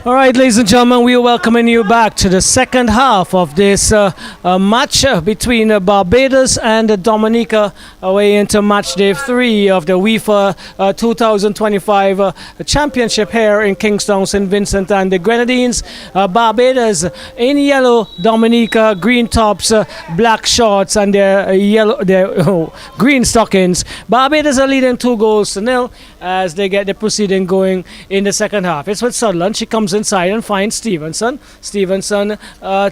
All right, ladies and gentlemen, we are welcoming you back to the second half of this match between Barbados and Dominica, away into match day 3 of the Wifa 2025 championship here in Kingston, St. Vincent and the Grenadines. Barbados in yellow, Dominica green tops, black shorts, and their green stockings. Barbados are leading 2-0 as they get the proceeding going in the second half. It's with Sutherland. She comes inside and finds Stevenson. Stevenson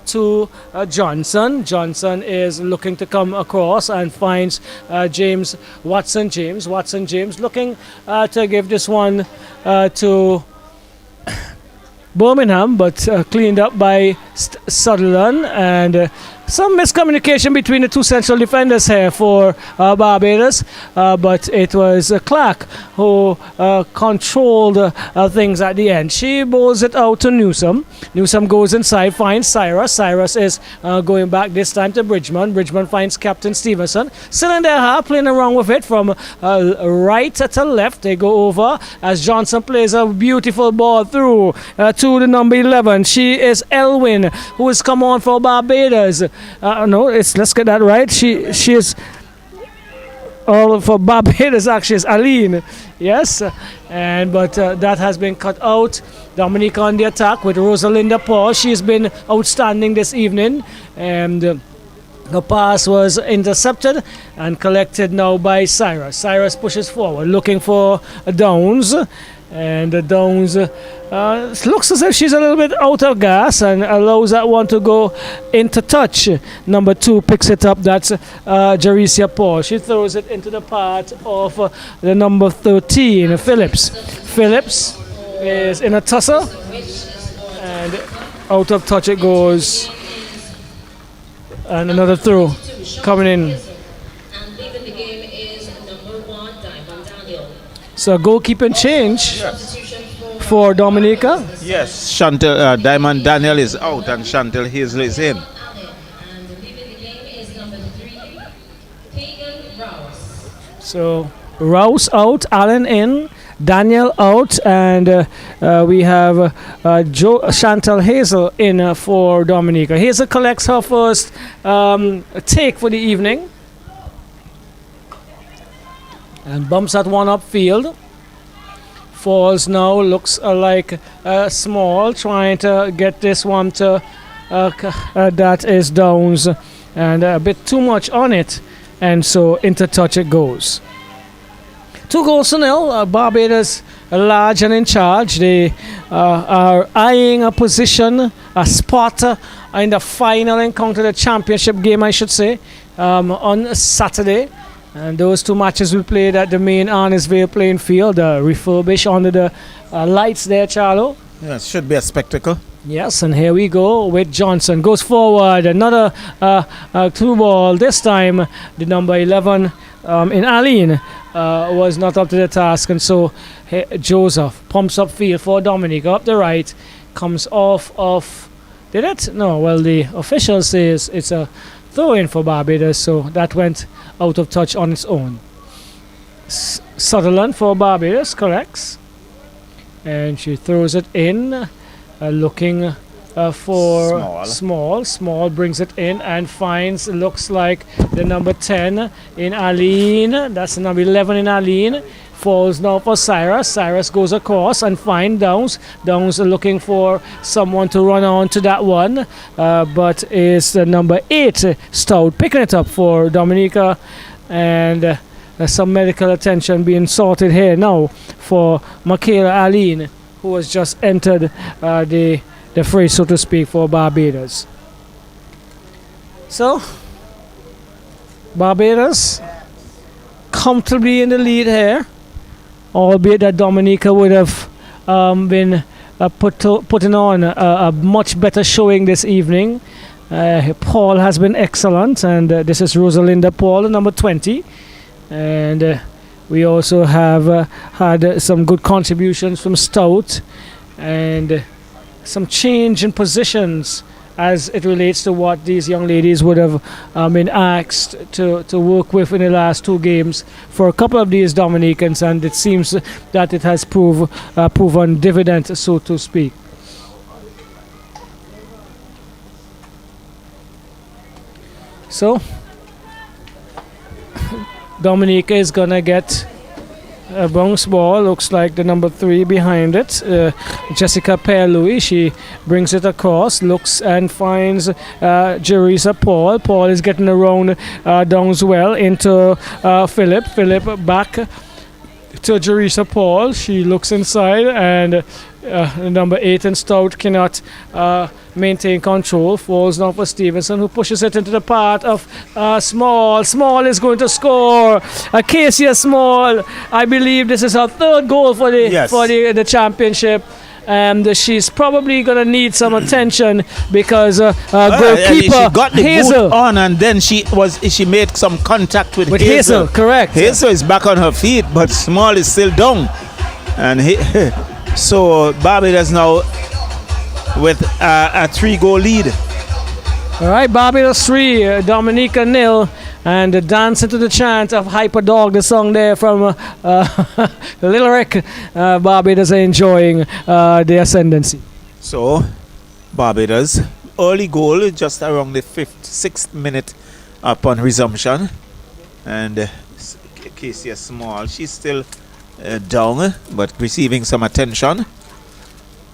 to Johnson. Johnson is looking to come across and finds James Watson. James looking to give this one to Birmingham, but cleaned up by Sutherland, and some miscommunication between the two central defenders here for Barbados, but it was Clark who controlled things at the end. She bowls it out to Newsom. Newsom goes inside, finds Cyrus. Cyrus is going back this time to Bridgman. Bridgman finds Captain Stevenson. Still in their half, playing around with it from right to left. They go over as Johnson plays a beautiful ball through to the number 11. She is Elwin, who has come on for Barbados. Let's get that right. She is all for Barbados. Actually, is Aline. Yes, but that has been cut out. Dominica on the attack with Rosalinda Paul. She's been outstanding this evening, and the pass was intercepted and collected now by Cyrus. Cyrus pushes forward, looking for Downs. And Downs looks as if she's a little bit out of gas and allows that one to go into touch. Number 2 picks it up. That's Jaricia Paul. She throws it into the path of the number 13, Phillips. Phillips is in a tussle, and out of touch it goes. And another throw coming in. And leaving the game is number 1, Diamond Daniel. So goalkeeping change for Dominica. Yes, Diamond Daniel is out and Chantel Hazel is in. And leaving the game is number 3, Pagan Rouse. So Rouse out, Allen in, Daniel out, and we have Chantal Hazel in for Dominica. Hazel collects her first take for the evening and bumps that one upfield. Falls now, looks like Small, trying to get this one to that is Downs, and a bit too much on it, and so into touch it goes. 2-0. Barbados large and in charge. They are eyeing a position, a spot in the final encounter, the championship game, I should say, on Saturday. And those 2 matches we played at the main Arnisvale playing field, refurbished under the lights there, Charlo. Yes, should be a spectacle. Yes, and here we go with Johnson. Goes forward, another through ball. This time, the number 11 in Aline was not up to the task, and so Joseph pumps up field for Dominica up the right, comes off of. Did it? No. Well, the official says it's a throw-in for Barbados, so that went out of touch on its own. Sutherland for Barbados corrects, and she throws it in, looking for Small. Small brings it in and finds, looks like the number 10 in Aline. That's the number 11 in Aline. Falls now for Cyrus. Cyrus goes across and finds Downs. Downs looking for someone to run on to that one, but is the number 8 Stout picking it up for Dominica, and some medical attention being sorted here now for Michaela Aline, who has just entered the fray, so to speak, for Barbados. So Barbados comfortably in the lead here, albeit that Dominica would have been putting on a much better showing this evening. Paul has been excellent, and this is Rosalinda Paul, number 20. And we also have had some good contributions from Stout, and some change in positions as it relates to what these young ladies would have been asked to work with in the last 2 games for a couple of these Dominicans, and it seems that it has proven dividend, so to speak. So Dominica is gonna get a bounce ball. Looks like the number 3 behind it, Jessica Pear-Louis. She brings it across, looks and finds Jerisa Paul. Paul is getting around Downs well into Philip. Philip back to Jerisa Paul. She looks inside, and number 8 in Stout cannot maintain control. Falls now for Stevenson, who pushes it into the path of Small. Small is going to score. Acacia Small, I believe this is her 3rd goal for the championship. and she's probably going to need some attention because She goalkeeper got the Hazel boot on, and then she made some contact with Hazel, correct. Hazel is back on her feet, but Small is still down. And so Barbados now with a 3-goal lead. All right, Barbados 3, Dominica 0, and dance into the chant of Hyper Dog, the song there from Little Rick. Barbados are enjoying the ascendancy. So Barbados early goal just around the 6th minute upon resumption, and Casey Small, she's still down but receiving some attention,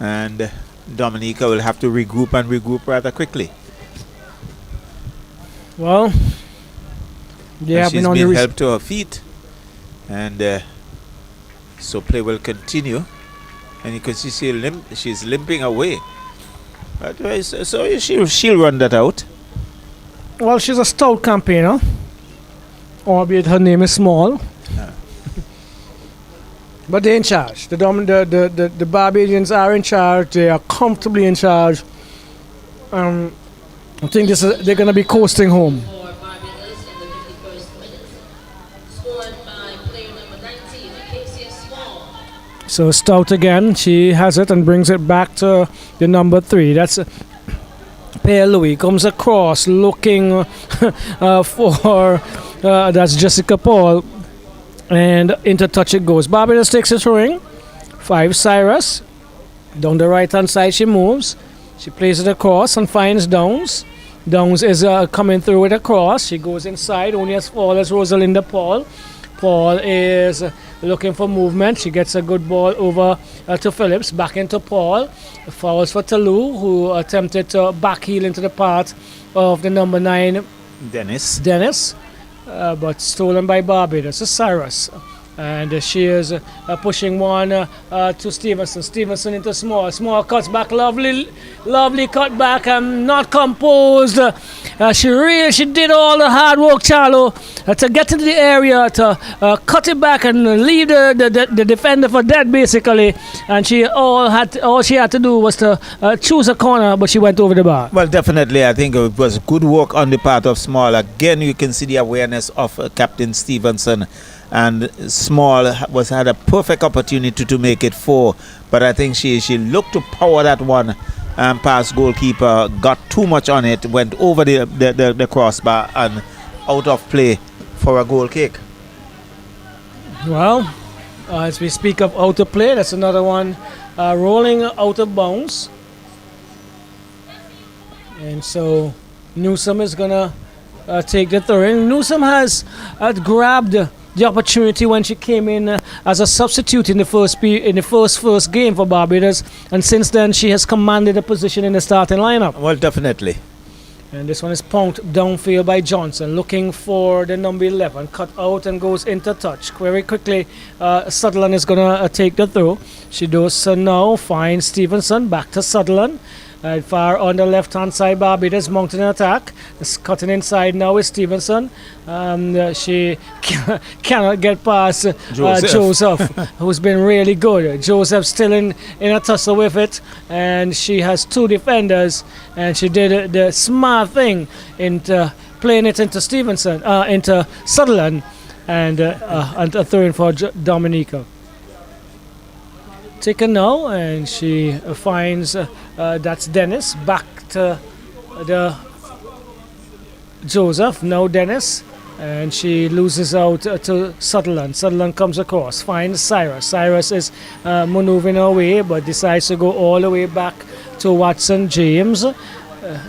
and Dominica will have to regroup rather quickly. Well, she's been helped to her feet, and so play will continue, and you can see she's limping away. But, so she'll run that out. Well, she's a stout campaigner, albeit her name is Small. But they're in charge. The Barbadians are in charge. They are comfortably in charge. I think they're going to be coasting home. For Barbados in the 51st minute. Scored by player number 19, Casey Small. So Stout again. She has it and brings it back to the number 3. That's Pierre Louis. Comes across looking for that's Jessica Paul. And into touch it goes. Barbados takes a throwing. 5 Cyrus. Down the right hand side she moves. She plays it across and finds Downs. Downs is coming through with a cross. She goes inside, only as far as Rosalinda Paul. Paul is looking for movement. She gets a good ball over to Phillips. Back into Paul. Fouls for Talou, who attempted to backheel into the path of the number 9 Dennis. But stolen by Barbados. It's Cyrus. And she is pushing one to Stevenson. Stevenson into Small. Small cuts back. Lovely cut back. Not composed. She did all the hard work, Charlo, to get into the area, to cut it back and leave the defender for dead, basically. And all she had to do was to choose a corner, but she went over the bar. Well, definitely, I think it was good work on the part of Small. Again, you can see the awareness of Captain Stevenson. And Small had a perfect opportunity to make it 4, but I think she looked to power that one past goalkeeper, got too much on it, went over the crossbar and out of play for a goal kick. Well, as we speak of out of play, that's another one rolling out of bounds, and so Newsom is gonna take the throw in. Newsom has grabbed the opportunity when she came in as a substitute in the first game for Barbados, and since then she has commanded a position in the starting lineup. Well, definitely. And this one is punked downfield by Johnson, looking for the number 11, cut out and goes into touch. Very quickly, Sutherland is going to take the throw. She does so now, finds Stevenson, back to Sutherland. Far on the left-hand side, Barbados mounting an attack. It's cutting inside now with Stevenson. She cannot get past Joseph, who's been really good. Joseph still in a tussle with it, and she has 2 defenders, and she did the smart thing into playing it into Stevenson, into Sutherland, and a throw in for Dominica. Taken now, and she finds that's Dennis, back to the Joseph, now Dennis, and she loses out to Sutherland. Sutherland comes across, finds Cyrus. Cyrus is maneuvering away, but decides to go all the way back to Watson James.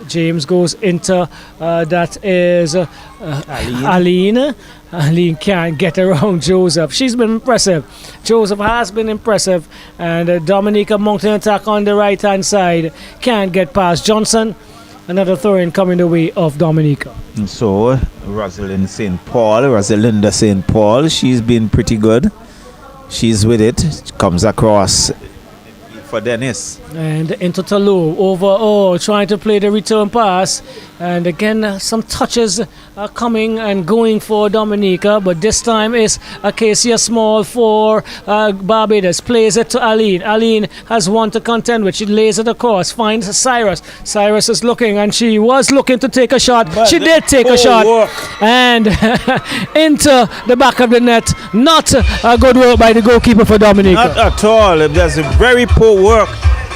James goes into that is Aline. Aline can't get around Joseph. She's been impressive. Joseph has been impressive. And Dominica mounting attack on the right hand side. Can't get past Johnson. Another throw-in coming the way of Dominica. And so Rosalinda St. Paul, she's been pretty good. She's with it. Comes across for Dennis. And into Talou, trying to play the return pass. And again, some touches are coming and going for Dominica, but this time is Acacia Small for Barbados. Plays it to Aline. Aline has one to contend with. She lays it across, finds Cyrus. Cyrus is looking, and she was looking to take a shot. But she did take a shot. And into the back of the net. Not a good work by the goalkeeper for Dominica. Not at all. It was very poor work.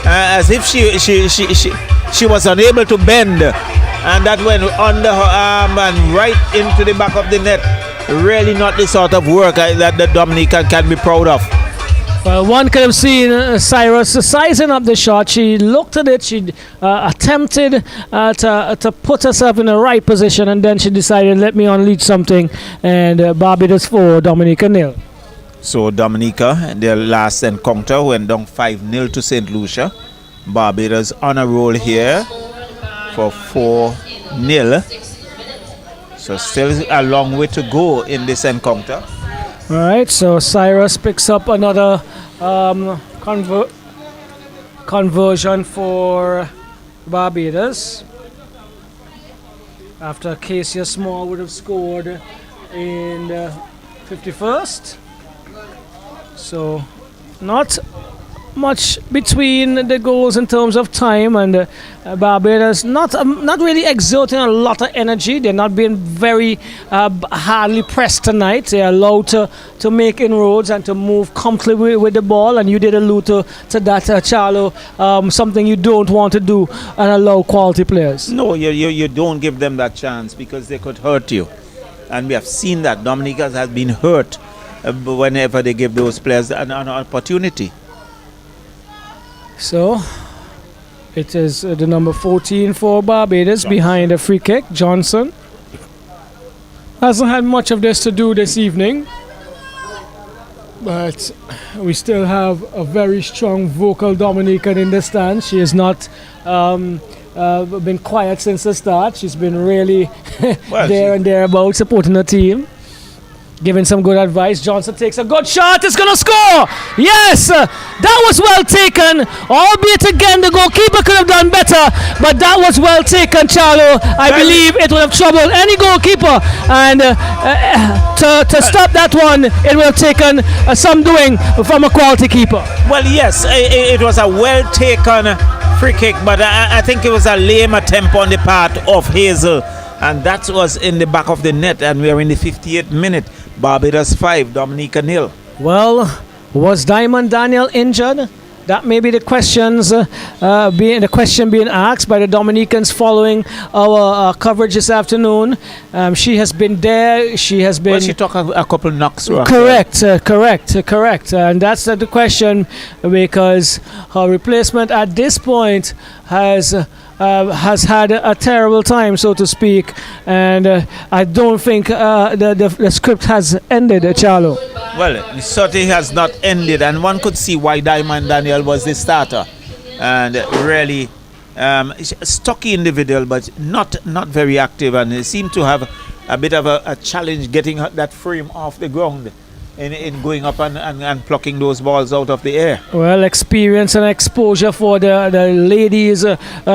As if she was unable to bend, and that went under her arm and right into the back of the net. Really not the sort of work that the Dominican can be proud of. Well, one could have seen Cyrus sizing up the shot. She looked at it. She attempted to put herself in the right position, and then she decided, let me unleash something. And Barbados 4, Dominica 0. So Dominica, their last encounter, went down 5-0 to St. Lucia. Barbados on a roll here for 4-0. So still a long way to go in this encounter. All right, so Cyrus picks up another conversion for Barbados. After Acacia Small would have scored in the 51st. So not much between the goals in terms of time, and Barbados not really exerting a lot of energy. They're not being very hardly pressed tonight. They're allowed to make inroads and to move comfortably with the ball, and you did allude to that, Charlo, something you don't want to do and allow quality players. No, you don't give them that chance because they could hurt you, and we have seen that Dominica has been hurt whenever they give those players an opportunity. So it is the number 14 for Barbados behind a free kick. Johnson hasn't had much of this to do this evening, but we still have a very strong vocal Dominican in the stand. She has not been quiet since the start. She's been really there and thereabouts supporting the team, giving some good advice. Johnson takes a good shot. It's going to score. Yes, that was well taken. Albeit again, the goalkeeper could have done better, but that was well taken, Charlo. I believe it would have troubled any goalkeeper, and to stop that one, it would have taken some doing from a quality keeper. Well, yes, it was a well taken free kick, but I think it was a lame attempt on the part of Hazel, and that was in the back of the net, and we are in the 58th minute. Barbados 5, Dominica 0. Well, was Diamond Daniel injured? That may be the question being asked by the Dominicans following our coverage this afternoon. She has been there. She has been. Well, she took a couple knocks. Correct. And that's the question, because her replacement at this point has had a terrible time, so to speak, and I don't think the script has ended, Charlo. Well, it certainly has not ended, and one could see why Diamond Daniel was the starter, and really stocky individual, but not very active, and he seemed to have a bit of a challenge getting that frame off the ground in going up and plucking those balls out of the air. Well, experience and exposure for the ladies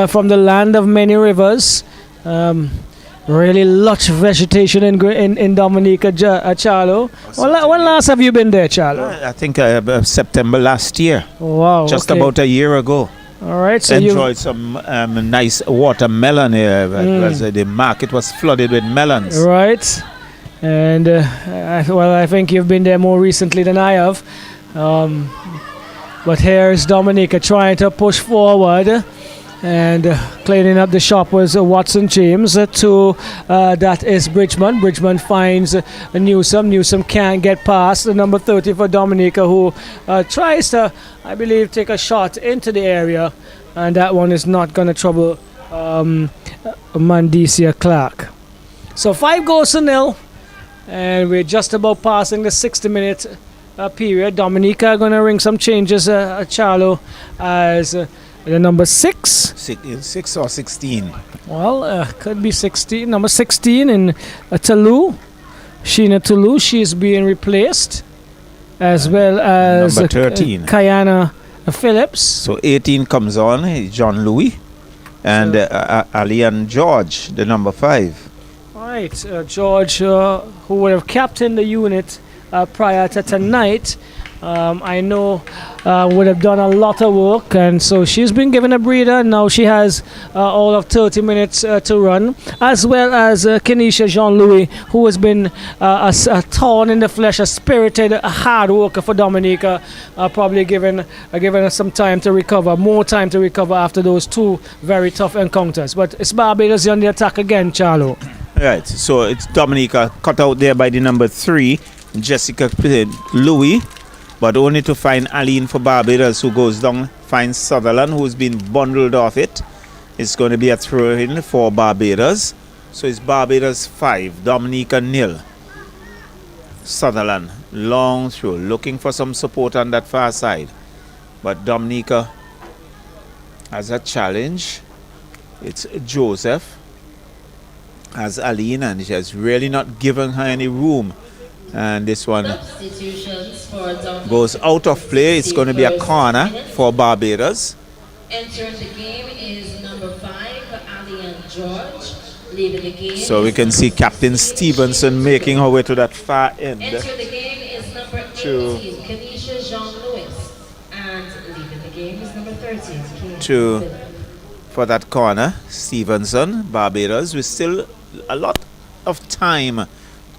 from the land of many rivers. Really lush vegetation in Dominica, Charlo. When last have you been there, Charlo? I think September last year. Wow. Just about a year ago. All right. So enjoyed some nice watermelon here. The market was flooded with melons. Right. And I think you've been there more recently than I have. But here's Dominica trying to push forward, and cleaning up the shop was Watson James to that is Bridgman. Bridgman finds Newsom. Newsom can't get past the number 30 for Dominica, who tries to, I believe, take a shot into the area, and that one is not going to trouble Mandesia Clark. So 5-0. And we're just about passing the 60-minute period. Dominica are going to ring some changes, Charlo, as the number 6. 6 or 16? Well, could be 16. Number 16 in Talou. Sheena Talou. She's being replaced, as well as number 13. Kayana Phillips. So 18 comes on, John Louis. And Ali and George, the number 5. All right, George, who would have captained the unit prior to tonight, I know would have done a lot of work, and so she's been given a breather. Now she has all of 30 minutes to run, as well as Kenisha Jean-Louis, who has been a thorn in the flesh, a spirited, hard worker for Dominica, probably given us some time to recover, more time to recover after those 2 very tough encounters. But it's Barbados on the attack again, Charlo. Right, so it's Dominica cut out there by the number 3, Jessica Louis. But only to find Aline for Barbados, who goes down, finds Sutherland, who's been bundled off it. It's going to be a throw-in for Barbados. So it's Barbados 5, Dominica 0. Sutherland, long throw, looking for some support on that far side. But Dominica has a challenge. It's Joseph as Aline, and she has really not given her any room. And this one goes out of play. It's going to be a corner for Barbados. Entering the game is number 5, Ali and George. Leaving the game. So we can see Captain Stevenson making her way to that far end. Entering the game is number 18, Kenisha Jean-Louis. And leaving the game is number 13, for that corner, Stevenson, Barbados, with still a lot of time.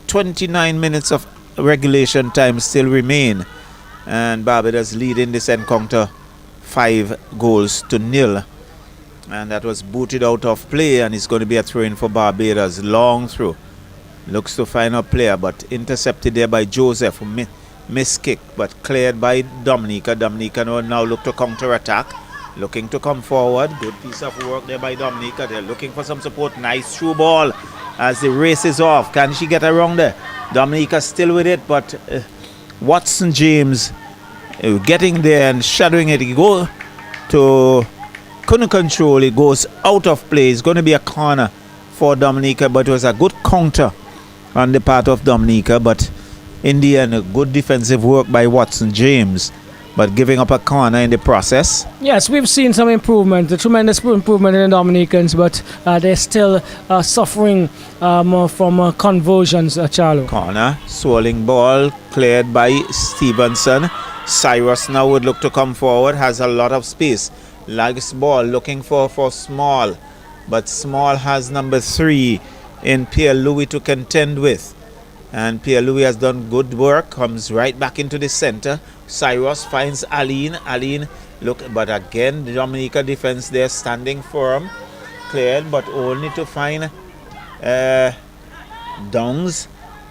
29 minutes of regulation time still remain, and Barbados leading this encounter 5-0, and that was booted out of play, and it's going to be a throw-in for Barbados. Long throw, looks to find a player, but intercepted there by Joseph. Miss kick, but cleared by Dominica. Dominica now look to counter-attack, looking to come forward. Good piece of work there by Dominica. They're looking for some support. Nice through ball as the race is off. Can she get around there? Dominica still with it, but Watson James getting there and shadowing it. He couldn't control. It goes out of play. It's going to be a corner for Dominica, but it was a good counter on the part of Dominica. But in the end, a good defensive work by Watson James, but giving up a corner in the process. Yes, we've seen some improvement, a tremendous improvement in the Dominicans, but they're still suffering from conversions, Charlo. Corner, swirling ball, cleared by Stevenson. Cyrus now would look to come forward, has a lot of space. Lags ball, looking for Small, but Small has number 3 in Pierre Louis to contend with. And Pierre Louis has done good work, comes right back into the center. Cyrus finds Aline. Aline, look, but again, the Dominica defense there standing firm. Cleared, but only to find Dongs.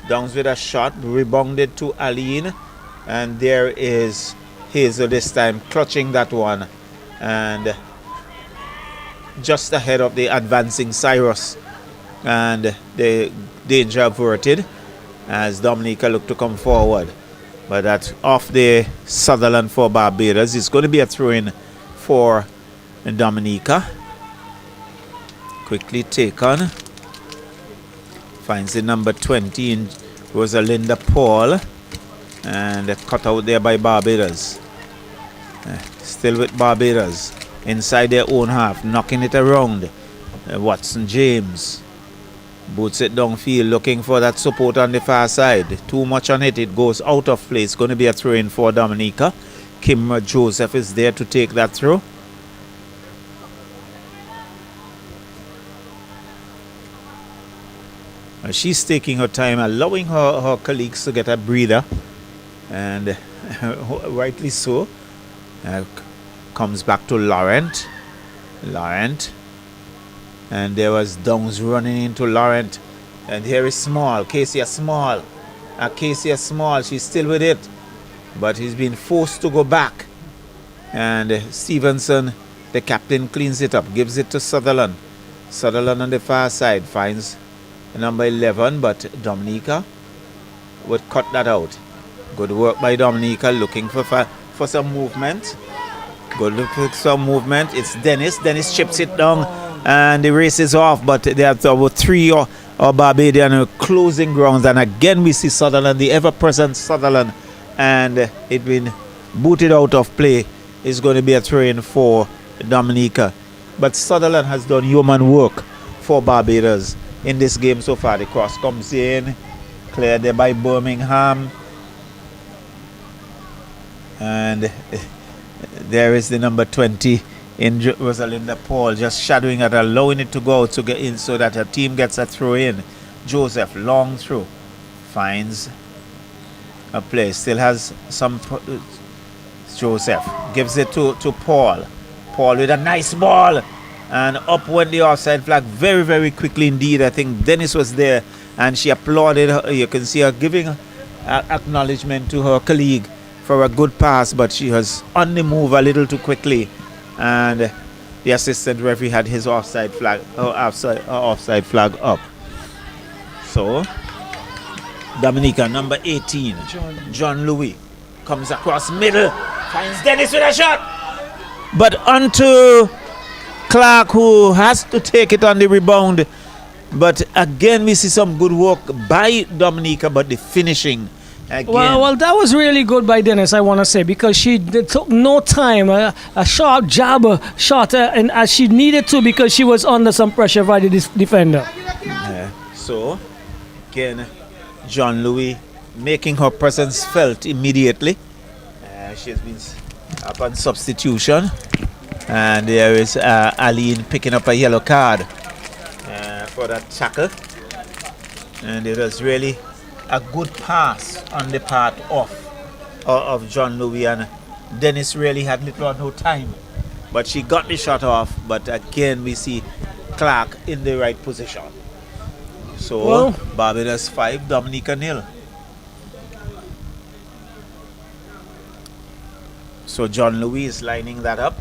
Dongs with a shot, rebounded to Aline. And there is Hazel this time, clutching that one. And just ahead of the advancing Cyrus. And the danger averted as Dominica look to come forward. But that's off the Sutherland for Barbados. It's going to be a throw-in for Dominica. Quickly taken. Finds the number 20 in Rosalinda Paul. And cut out there by Barbados. Still with Barbados. Inside their own half. Knocking it around. Watson James. Boots it downfield, looking for that support on the far side. Too much on it, it goes out of play. It's going to be a throw-in for Dominica. Kimra Joseph is there to take that throw. She's taking her time, allowing her colleagues to get a breather. And rightly so. Comes back to Laurent. And there was Downs running into Laurent. And here is Small. Casey Small. She's still with it. But he's been forced to go back. And Stevenson, the captain, cleans it up. Gives it to Sutherland. Sutherland on the far side finds number 11. But Dominica would cut that out. Good work by Dominica, looking for some movement. Good look for some movement. It's Dennis. Dennis chips it down. And the race is off, but they have about 3 or Barbadian closing grounds. And again, we see Sutherland, the ever-present Sutherland, and it been booted out of play is going to be a throw-in for Dominica. But Sutherland has done human work for Barbados in this game so far. The cross comes in, cleared there by Birmingham. And there is the number 20 in Rosalinda Paul, just shadowing it, allowing it to go out to get in so that her team gets a throw in. Joseph, long throw, finds a play, still has some. Joseph gives it to Paul. Paul with a nice ball, and up went the offside flag very, very quickly indeed. I think Dennis was there and she applauded her. You can see her giving acknowledgement to her colleague for a good pass, but she was on the move a little too quickly, and the assistant referee had his offside flag up. So Dominica, number 18, John Louis, comes across middle, finds Dennis with a shot, but onto Clark, who has to take it on the rebound. But again, we see some good work by Dominica, but the finishing again. Well, that was really good by Dennis, I want to say, because she took no time, a sharp jab shot, and as she needed to, because she was under some pressure by the defender. So again, John Louis making her presence felt immediately. She has been up on substitution, and there is Aline picking up a yellow card for that tackle, and it was really a good pass on the part of John Louis, and Dennis really had little or no time, but she got the shot off. But again, we see Clark in the right position. So Barbados 5, Dominica 0. So John Louis is lining that up.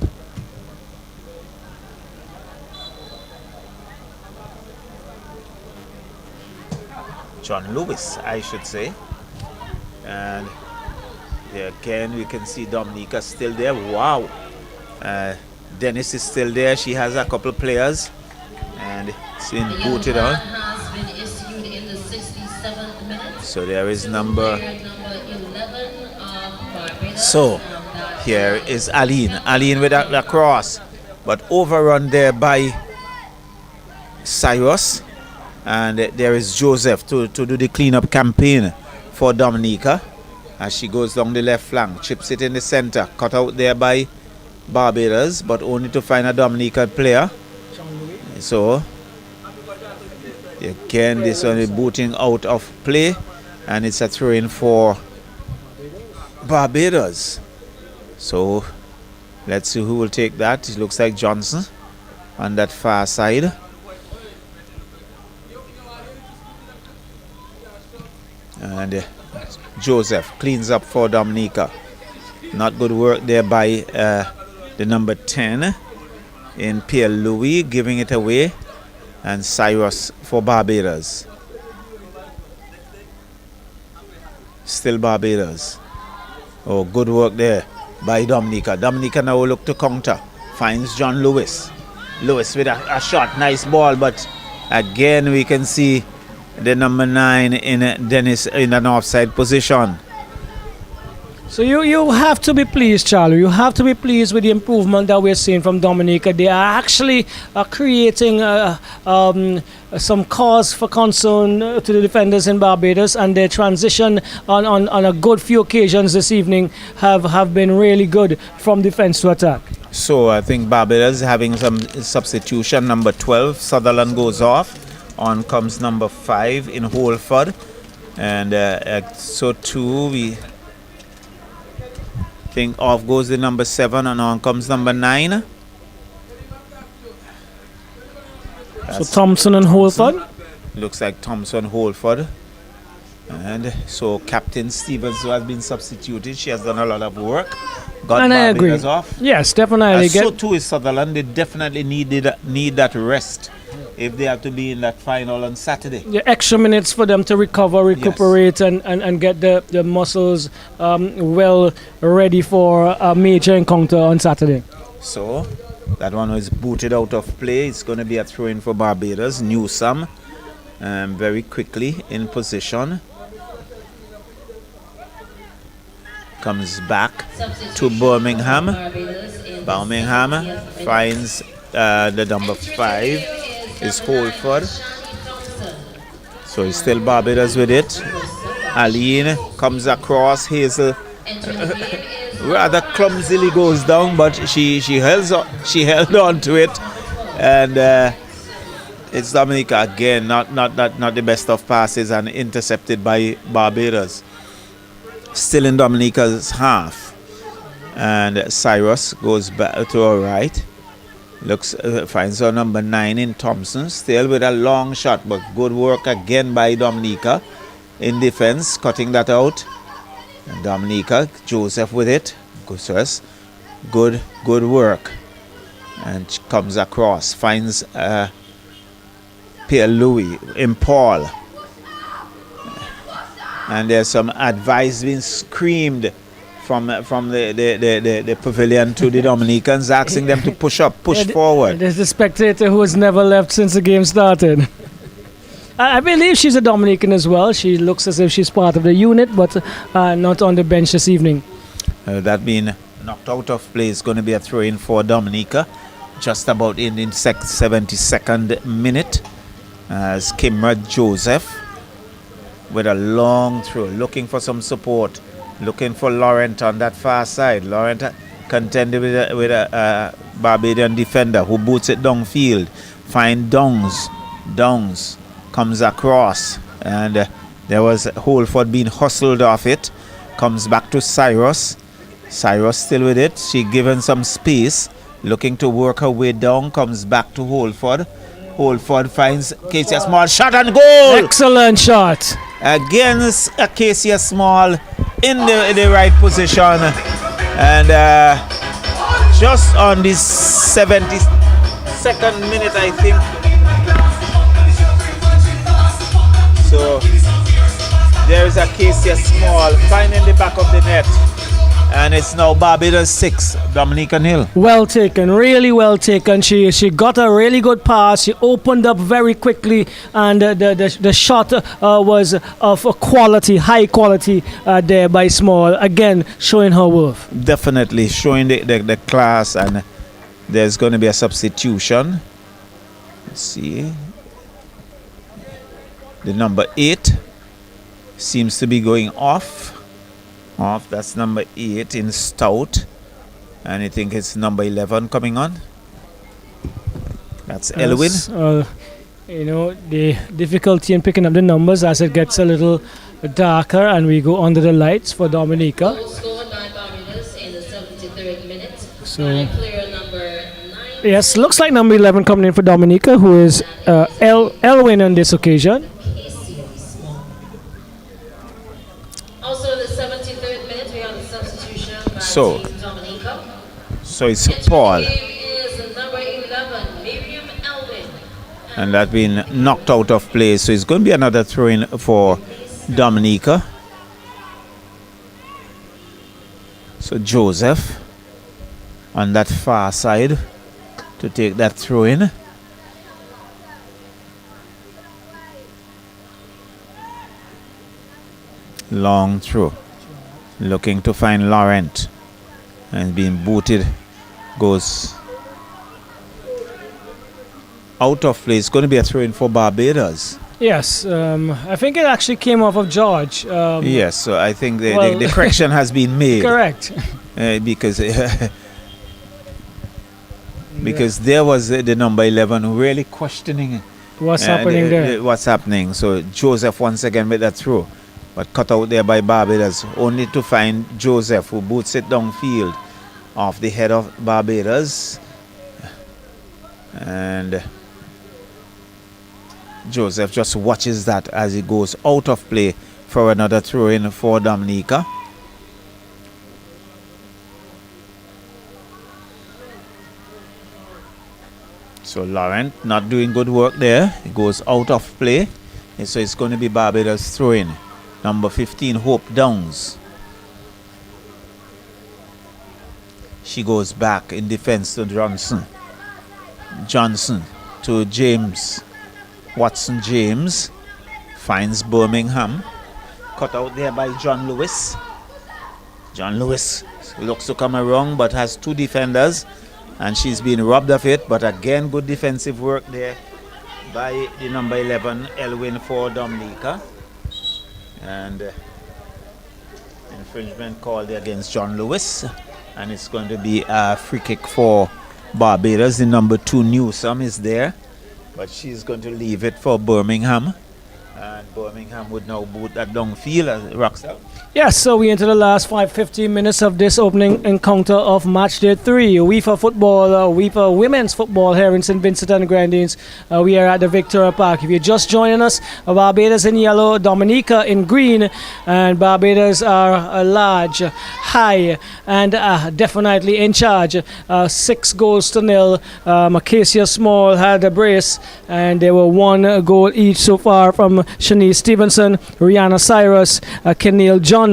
John Lewis, I should say. And there again, we can see Dominica still there. Wow. Dennis is still there. She has a couple players. And it's been booted on. So there is number. So here is Aline. Aline with a cross, but overrun there by Cyrus. And there is Joseph to do the cleanup campaign for Dominica as she goes down the left flank, chips it in the center, cut out there by Barbados, but only to find a Dominica player. So again, this one is booting out of play, and it's a throw-in for Barbados. So let's see who will take that. It looks like Johnson on that far side. And Joseph cleans up for Dominica. Not good work there by the number 10 in Pierre Louis, giving it away. And Cyrus for Barbados. Still Barbados. Oh, good work there by Dominica. Dominica now look to counter. Finds John Lewis. Lewis with a shot. Nice ball, but again we can see the number 9 in Dennis in an offside position. So you have to be pleased, Charlie. You have to be pleased with the improvement that we're seeing from Dominica. They are actually creating some cause for concern to the defenders in Barbados, and their transition on a good few occasions this evening have been really good from defense to attack. So I think Barbados having some substitution. Number 12, Sutherland goes off. On comes number 5 in Holford, and so too we think off goes the number 7, and on comes number 9. So Thompson and Holford. Looks like Thompson, Holford, and so Captain Stevens, who has been substituted, she has done a lot of work. Got and I agree. Off. Yes, definitely. So too is Sutherland. They definitely need that rest if they have to be in that final on Saturday. The extra minutes for them to recuperate, yes, and get the muscles well ready for a major encounter on Saturday. So that one was booted out of play. It's going to be a throw-in for Barbados. Newsome very quickly in position. Comes back to Birmingham. Birmingham finds the number 5 is Holford. So it's still Barbados with it. Aline comes across. Hazel rather clumsily goes down, but she held on to it, and it's Dominica again, not the best of passes, and intercepted by Barbados. Still in Dominica's half, and Cyrus goes back to her right. Looks finds her number 9 in Thompson, still with a long shot, but good work again by Dominica in defense, cutting that out. And Dominica, Joseph with it, good work, and she comes across, finds Pierre Louis in Paul, and there's some advice being screamed from the pavilion to the Dominicans, asking them to push forward. There's the spectator who has never left since the game started. I believe she's a Dominican as well. She looks as if she's part of the unit, but not on the bench this evening. That being knocked out of play is going to be a throw-in for Dominica, just about in the 72nd minute, as Kimra Joseph with a long throw, looking for some support, looking for Laurent on that far side. Laurent contended with a Barbadian defender who boots it downfield. Find Downs comes across, and there was Holford being hustled off it. Comes back to Cyrus. Cyrus still with it. She given some space, looking to work her way down. Comes back to Holford. Holford finds Casey Small, shot and goal. Excellent shot. Against Casey Small in the right position, and just on the 72nd minute, I think. So there is a Casey Small finding the back of the net, and it's now Barbados 6, Dominica 0. Well taken, really well taken. She got a really good pass. She opened up very quickly, and the shot was of a high quality there by Small. Again, showing her worth. Definitely showing the class, and there's going to be a substitution. Let's see. The number 8 seems to be going off. That's number 8 in Stout, and I think it's number 11 coming on. That's Elwin. The difficulty in picking up the numbers as it gets a little darker and we go under the lights for Dominica. Goal scored by Barbados in the 73rd minute. So, Player number 9. yes, looks like number 11 coming in for Dominica, who is Elwin on this occasion. Also in the 73rd minute, we have the substitution by So Team Dominica. So it's Paul. Is number 11, Miriam Elwin. And that been knocked out of play. So it's going to be another throw-in for Dominica. So Joseph on that far side to take that throw-in. Long throw, looking to find Laurent, and being booted, goes out of play. It's going to be a throw-in for Barbados. Yes, I think it actually came off of George. Yes, so I think the correction has been made. Correct. Because there was the number 11 really questioning what's happening there. What's happening. So Joseph once again with that throw, but cut out there by Barbados, only to find Joseph, who boots it downfield off the head of Barbados. And Joseph just watches that as he goes out of play for another throw-in for Dominica. So Laurent not doing good work there. He goes out of play. And so it's going to be Barbados throw-in. Number 15, Hope Downs. She goes back in defense to Johnson to James. Watson James finds Birmingham. Cut out there by John Lewis. John Lewis looks to come around but has 2 defenders, and she's been robbed of it. But again, good defensive work there by the number 11 Elwin for Dominica. And infringement called against John Lewis, and it's going to be a free kick for Barbados. The number 2 Newsome is there, but she's going to leave it for Birmingham, and Birmingham would now boot that downfield as it rocks out. Yes, so we enter the last 15 minutes of this opening encounter of match day 3. Wifa football, Wifa women's football here in St. Vincent and Grenadines. We are at the Victoria Park. If you're just joining us, Barbados in yellow, Dominica in green, and Barbados are large, high, and definitely in charge. 6-0. Acacia Small had a brace, and there were 1 goal each so far from Shanice Stevenson, Rihanna Cyrus, Keneal Johnson,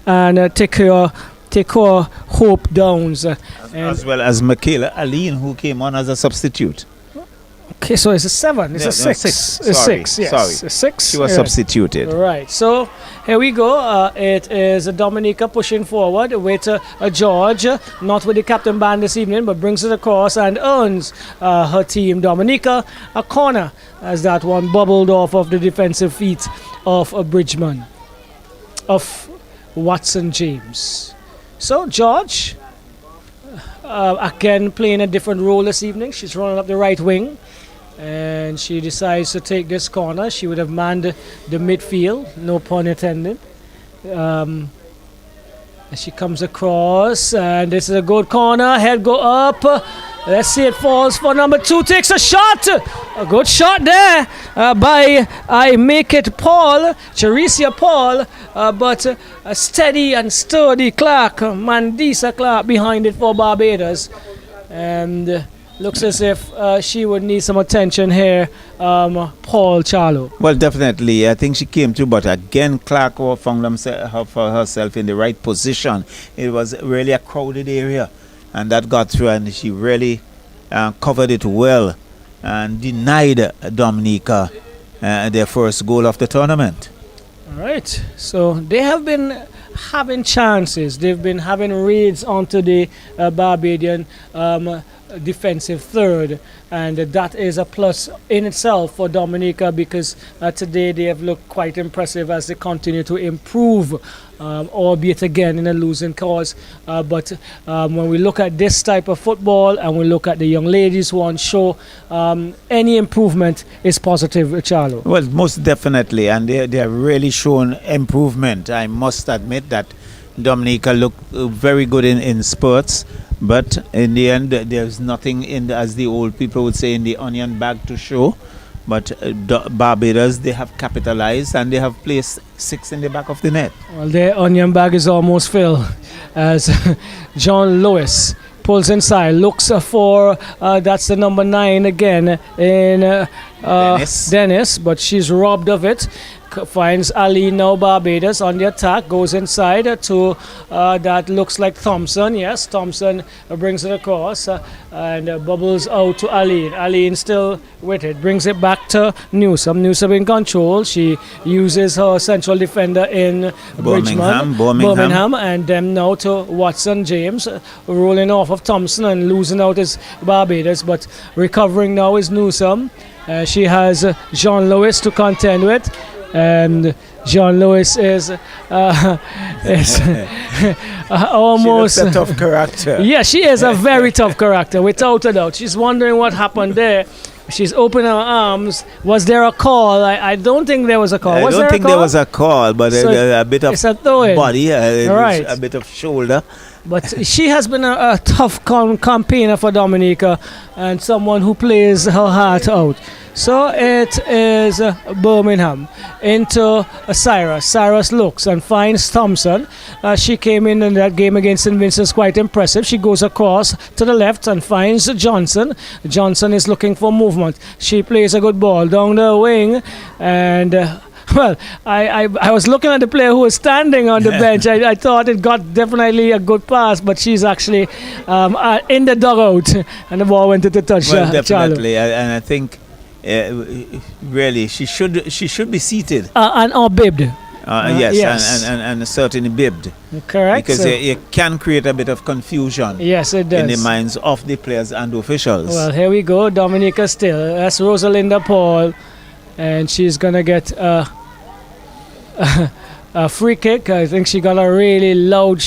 and Tekor Hope Downs. As well as Michaela Aline, who came on as a substitute. Okay, so it's a 7. It's a 6. It's Sorry, 6, yes. sorry. A 6. She was substituted. Right, so here we go. It is Dominica pushing forward with George, not with the captain band this evening, but brings it across and earns her team, Dominica, a corner as that one bubbled off of the defensive feet of Bridgman, of Watson James. So George, again playing a different role this evening. She's running up the right wing, and she decides to take this corner. She would have manned the midfield, no pun intended. And she comes across, and this is a good corner. Head go up. Let's see, it falls for number 2, takes a shot. A good shot there by I Make It Paul, Charissia Paul, but a steady and sturdy Clark, Mandisa Clark behind it for Barbados. And looks as if she would need some attention here, Paul Charlo. Well, definitely. I think she came through, but again, Clark found herself in the right position. It was really a crowded area, and that got through, and she really covered it well and denied Dominica their first goal of the tournament. All right, so they have been having chances. They've been having raids onto the Barbadian defensive third, and that is a plus in itself for Dominica, because today they have looked quite impressive as they continue to improve, albeit again in a losing cause. But when we look at this type of football and we look at the young ladies who are on show, any improvement is positive, Charlo. Well, most definitely, and they have really shown improvement. I must admit that Dominica looked very good in spurts, but in the end there's nothing in as the old people would say, in the onion bag to show. But Barbados, they have capitalized, and they have placed 6 in the back of the net. Well, their onion bag is almost filled as John Lewis pulls inside, looks for that's the number 9 again in Dennis, but she's robbed of it. Finds Ali now. Barbados on the attack, goes inside to that looks like Thompson. Yes, Thompson brings it across and bubbles out to Aline. Aline still with it, brings it back to Newsome. Newsome in control. She uses her central defender in Birmingham, and them now to Watson James, rolling off of Thompson and losing out his Barbados, but recovering now is Newsome. She has Jean Lewis to contend with, and Jean Lewis is almost a tough character. Yeah, she is a very tough character, without a doubt. She's wondering what happened there. She's opening her arms. Was there a call? I don't think there was a call. I don't think there was a call, but so a bit of body, right. A bit of shoulder. But she has been a tough campaigner for Dominica, and someone who plays her heart out. So it is Birmingham into Cyrus. Cyrus looks and finds Thompson. She came in that game against St. Vincent's quite impressive. She goes across to the left and finds Johnson. Johnson is looking for movement. She plays a good ball down the wing, and well, I was looking at the player who was standing on the bench. I thought it got definitely a good pass, but she's actually in the dugout, and the ball went to the touch. Well, definitely, and I think really she should be seated and or bibbed. Yes, yes. And certainly bibbed. Correct. Because So- it can create a bit of confusion yes, it does. in the minds of the players and officials. Well, here we go. Dominica still. That's Rosalinda Paul. And she's going to get a free kick. I think she got a really loud...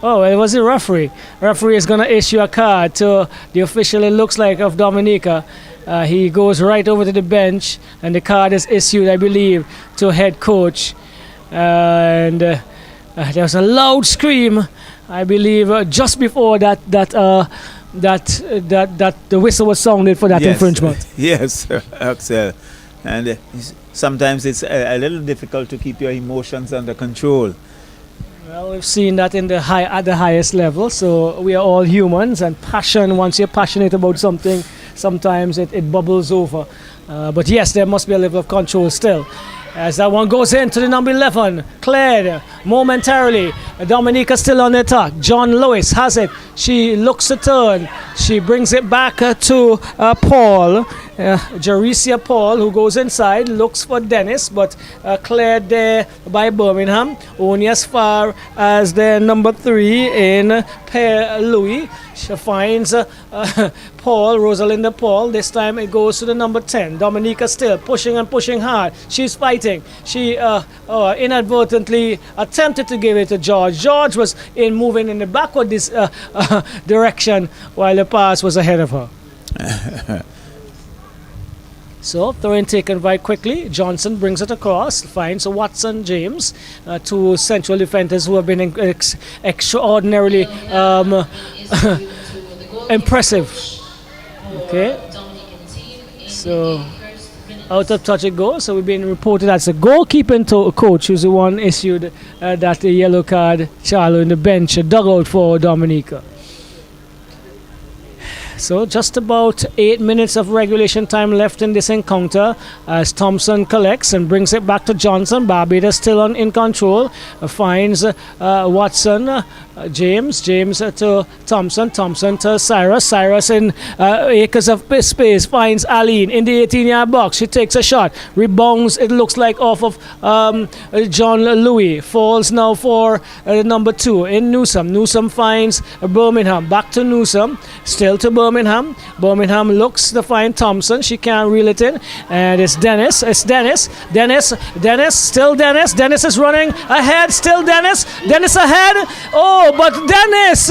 Oh, it was the referee. Referee is going to issue a card to the official, it looks like, of Dominica. He goes right over to the bench, and the card is issued, I believe, to head coach. And there was a loud scream, I believe, just before that the whistle was sounded for that Yes. infringement. Yes, Axel. And sometimes it's a little difficult to keep your emotions under control. Well, we've seen that at the highest level. So we are all humans, and passion. Once you're passionate about something, sometimes it bubbles over. But yes, there must be a level of control still. As that one goes into the number 11, cleared momentarily. Dominica still on the attack. John Lewis has it. She looks to turn. She brings it back to Paul. Jaricia Paul, who goes inside, looks for Dennis, but cleared there by Birmingham. Only as far as the number 3 in Père Louis. She finds Paul, Rosalinda Paul. This time it goes to the number 10. Dominica still pushing and pushing hard. She's fighting. She inadvertently attempted to give it to George. George was moving in the backward direction while the pass was ahead of her. So, throw-in taken right quickly. Johnson brings it across, finds Watson James, two central defenders who have been extraordinarily impressive. Okay. So, out of touch it goes. So, we've been reported as a goalkeeping coach who's the one issued that yellow card, Charlo, in the bench, a dugout for Dominica. So just about 8 minutes of regulation time left in this encounter as Thompson collects and brings it back to Johnson. Barbados still in control. Finds Watson, James to Thompson to Cyrus in acres of space. Finds Aline in the 18-yard box. She takes a shot. Rebounds, it looks like, off of John Louis. Falls now for number 2 in Newsom. Newsom finds Birmingham. Back to Newsom. Still to Birmingham. Birmingham looks to find Thompson. She can't reel it in. And it's Dennis. Dennis. Still Dennis. Dennis is running ahead. Still Dennis. Dennis ahead. Oh, but Dennis.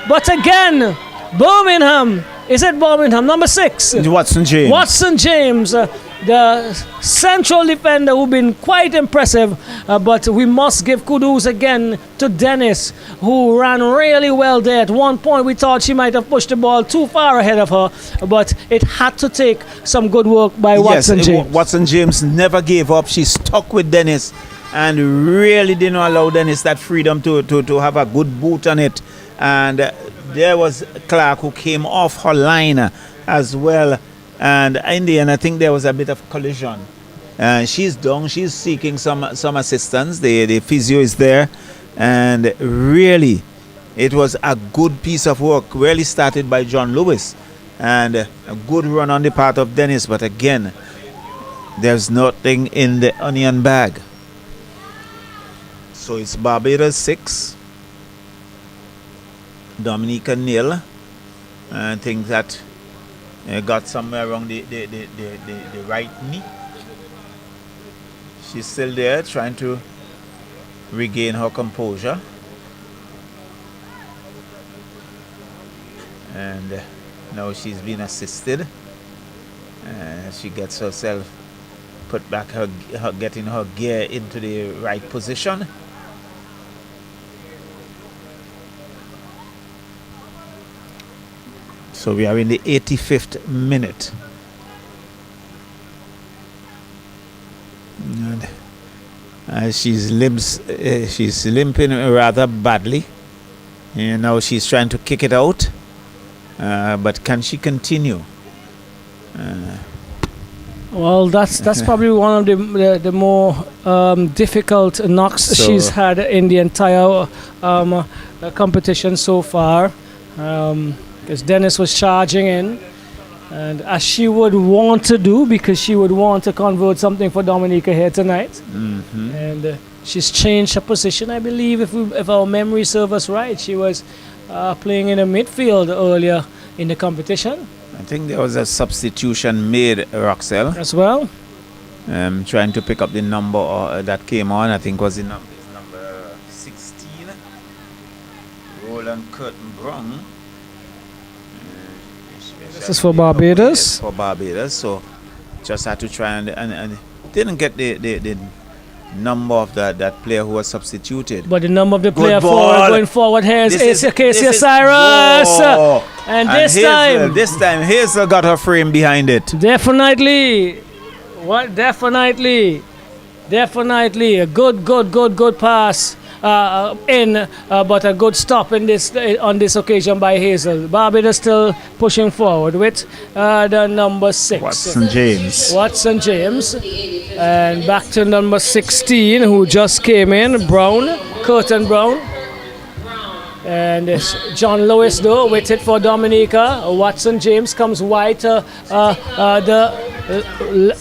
But again, Birmingham. Is it Birmingham? Number 6. Watson James. Watson James. The central defender who's been quite impressive, but we must give kudos again to Dennis, who ran really well there. At one point we thought she might have pushed the ball too far ahead of her, but it had to take some good work by Watson James. Watson James never gave up. She stuck with Dennis and really didn't allow Dennis that freedom to have a good boot on it. And there was Clark, who came off her line as well. And in the end, I think there was a bit of collision. She's down. She's seeking some assistance. The physio is there. And really, it was a good piece of work. Really started by John Lewis. And a good run on the part of Dennis. But again, there's nothing in the onion bag. So it's Barbados 6. Dominica 0. I think that got somewhere around the right knee. She's still there trying to regain her composure. And now she's been assisted. She gets herself put back, getting her gear into the right position. So we are in the 85th minute. And she's limping rather badly. And now she's trying to kick it out. But can she continue? Well, that's probably one of the more difficult knocks she's had in the entire competition so far. Because Dennis was charging in, and as she would want to do, because she would want to convert something for Dominica here tonight. Mm-hmm. And she's changed her position, I believe, if our memory serves us right. She was playing in the midfield earlier in the competition. I think there was a substitution made, Roxelle. As well. Trying to pick up the number that came on. I think was the number 16. Roland Curtin Brown. This is for Barbados. For Barbados. So just had to try and didn't get the number of that player who was substituted. But the number of the player going forward here is Casey Cyrus. And this time Hazel got her frame behind it. Definitely. Definitely a good pass but a good stop in this on this occasion by Hazel. Barbados still pushing forward with the number 6 Watson James, and back to number 16 who just came in, Curtin Brown. And it's John Lewis though with it for Dominica. Watson James comes wide to the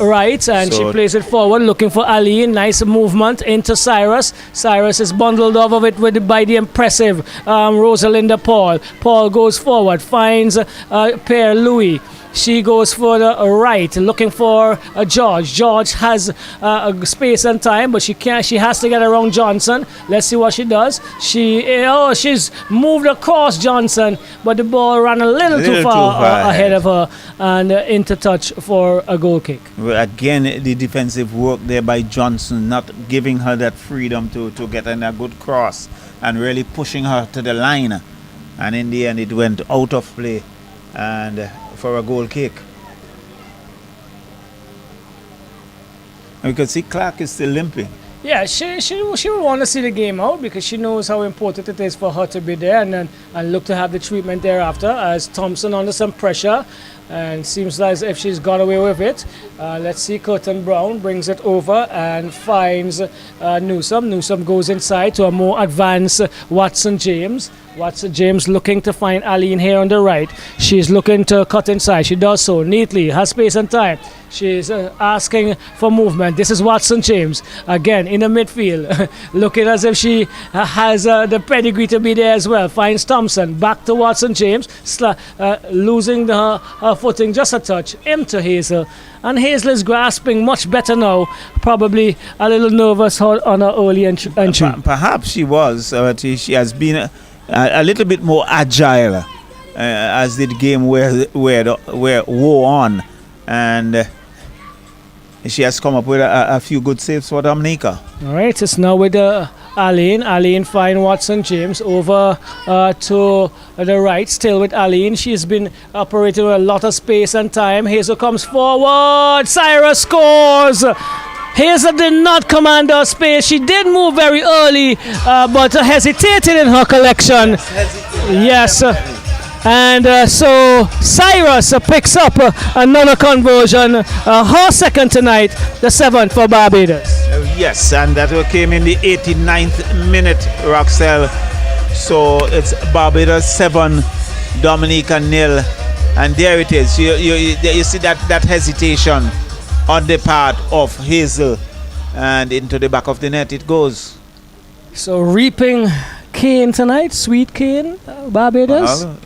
right, and she plays it forward looking for Ali. Nice movement into Cyrus. Cyrus is bundled over it by the impressive Rosalinda Paul. Paul goes forward, finds Pierre Louis. She goes for the right, looking for George. George has space and time, but she has to get around Johnson. Let's see what she does. She's moved across Johnson, but the ball ran a little too far ahead of her and into touch for a goal kick. Well, again, the defensive work there by Johnson, not giving her that freedom to get in a good cross and really pushing her to the line. And in the end, it went out of play and for a goal kick. And we can see Clark is still limping. Yeah, she will want to see the game out because she knows how important it is for her to be there and look to have the treatment thereafter as Thompson under some pressure and seems as if she's got away with it. Let's see, Curtin Brown brings it over and finds Newsom. Newsom goes inside to a more advanced Watson James. Watson James looking to find Aline here on the right. She's looking to cut inside. She does so neatly, has space and time. She's asking for movement. This is Watson James again in the midfield, looking as if she has the pedigree to be there as well. Finds Thompson, back to Watson James, losing her footing just a touch into Hazel. And Hazel is grasping much better now, probably a little nervous on her early entry. Perhaps she was, but she has been a little bit more agile as the game wore on, and she has come up with a few good saves for Dominica. All right, it's now with Aline. Aline find Watson James over to the right, still with Aline. She's been operating with a lot of space and time. Hazel comes forward. Cyrus scores. Hazel did not command her space. She did move very early, but hesitated in her collection. Yes. And so Cyrus picks up another conversion, her second tonight, the 7th for Barbados. Yes, and that came in the 89th minute, Roxelle. So it's Barbados 7, Dominica 0. And there it is. You see that hesitation on the part of Hazel, and into the back of the net it goes. So reaping cane tonight, sweet cane, Barbados. Well,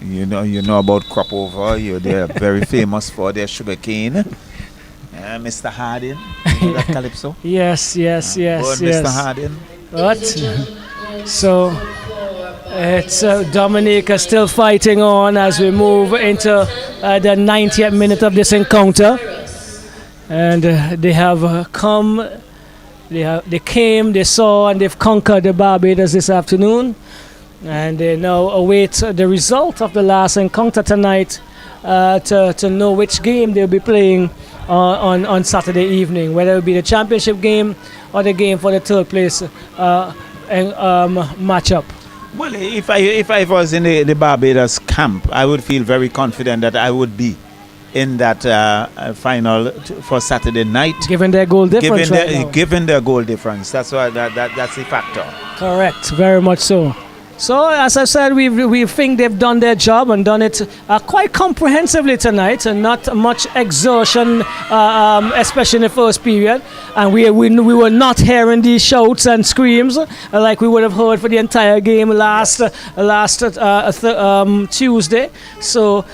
you know about crop over. They're very famous for their sugar cane. Mr. Hardin, you know that calypso. Yes. Mr. Hardin. What? So it's Dominica still fighting on as we move into the 90th minute of this encounter. And they have come, they came, they saw, and they've conquered the Barbados this afternoon. And they now await the result of the last encounter tonight to know which game they'll be playing on Saturday evening, whether it be the championship game or the game for the third place matchup. Well, if I was in the Barbados camp, I would feel very confident that I would be in that final for Saturday night. Given their goal difference Given their goal difference. That's why that's the factor. Correct, very much so. So, as I said, we think they've done their job and done it quite comprehensively tonight, and not much exertion, especially in the first period. And we were not hearing these shouts and screams like we would have heard for the entire game last Tuesday. So,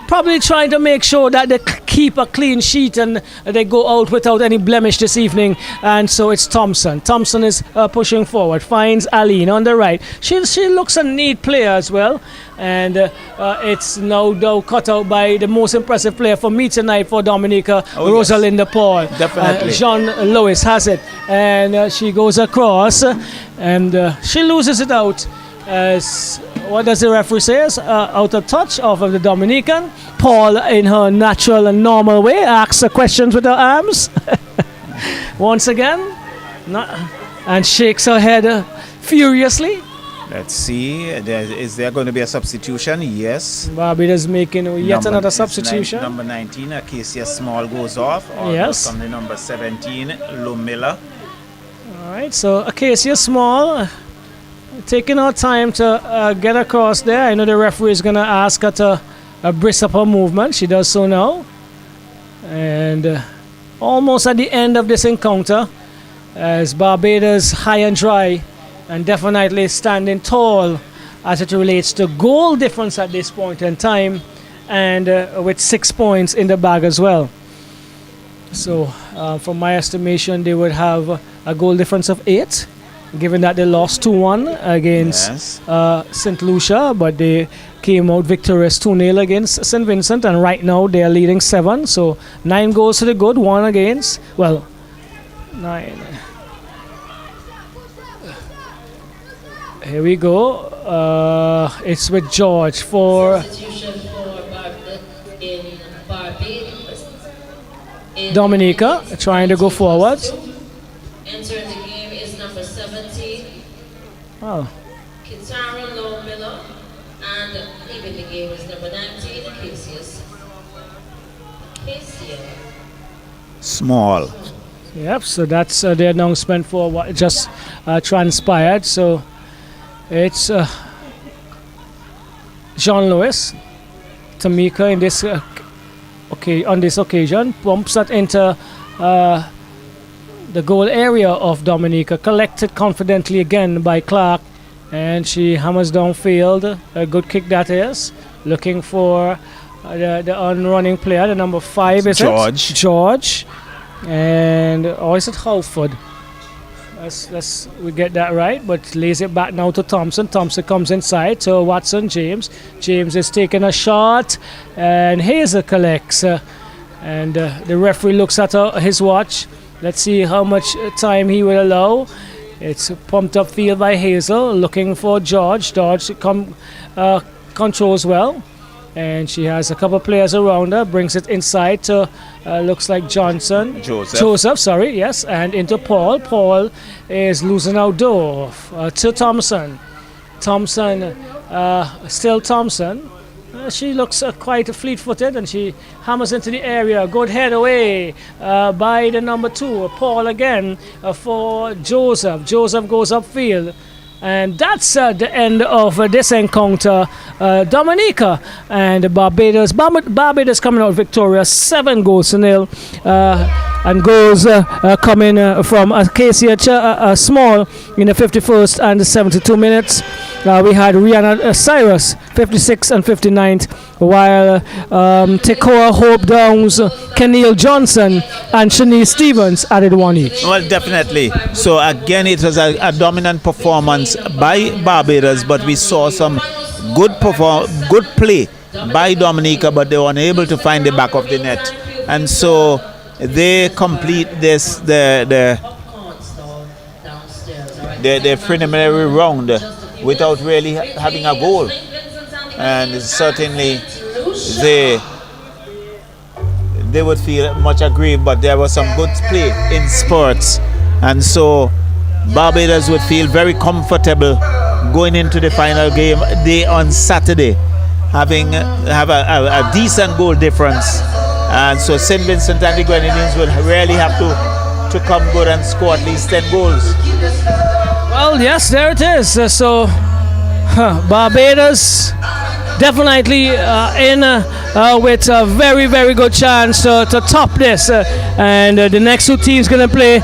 probably trying to make sure that they keep a clean sheet and they go out without any blemish this evening. And so it's Thompson. Thompson is pushing forward, finds Aline on the right. She looks a neat player as well. And it's now cut out by the most impressive player for me tonight for Dominica, Rosalinda Paul. Definitely. Jean Lewis has it. And she goes across and she loses it out. As what does the referee say? Out of touch of the Dominican. Paul, in her natural and normal way, asks her questions with her arms. Once again. And shakes her head furiously. Let's see. Is there going to be a substitution? Yes. Barbados making yet another substitution. Number 19, Acacia Small goes off. Yes. From the number 17, Lumilla. All right. So Acacia Small taking our time to get across there. I know the referee is going to ask her to brisk up her movement. She does so now. And almost at the end of this encounter, as Barbados high and dry and definitely standing tall as it relates to goal difference at this point in time, and with 6 points in the bag as well. So from my estimation, they would have a goal difference of 8. Given that they lost 2-1 against St. Lucia, but they came out victorious 2-0 against St. Vincent, and right now they are leading 7. So 9 goals to the good, 1 against. Well, 9. Here we go. It's with George for Substitution for Barbados. Dominica, trying to go forward. Entering the game is number 17, Oh. Kitara Low Miller, and leaving the game is number 19, Acacia Small. Yep, so that's the announcement for what just transpired. So it's Jean-Louis Tamika in this on this occasion bumps that into the goal area of Dominica, collected confidently again by Clark, and she hammers downfield. A good kick that is. Looking for the on-running player, the number 5 is George. it? George. And is it Halford? We get that right, but lays it back now to Thompson. Thompson comes inside to Watson, James. James is taking a shot, and Hazel collects. And the referee looks at his watch. Let's see how much time he will allow. It's pumped up field by Hazel, looking for George. George controls well, and she has a couple of players around her. Brings it inside to looks like Joseph, sorry, yes, and into Paul. Paul is losing outdoor to Thompson. Still Thompson. She looks quite fleet-footed, and she hammers into the area. Good head away by the number 2. Paul again for Joseph. Joseph goes upfield. And that's the end of this encounter. Dominica and Barbados. Barbados coming out victorious, 7 goals to 0. And goals coming from Acacia Small in the 51st and the 72 minutes. We had Rihanna Cyrus, 56 and 59th, while Tekoa Hope Downs, Kenil Johnson, and Shanice Stevens added 1 each. Well, definitely. So again, it was a dominant performance by Barbados, but we saw some good play by Dominica, but they were unable to find the back of the net, and so they complete the preliminary round without really having a goal, and certainly they would feel much aggrieved, but there was some good play in spurts, and so Barbados would feel very comfortable going into the final game day on Saturday, have a decent goal difference, and so St. Vincent and the Grenadines will really have to come good and score at least 10 goals. Well, yes, there it is. So Barbados definitely in with a very, very good chance to top this. And the next two teams going to play.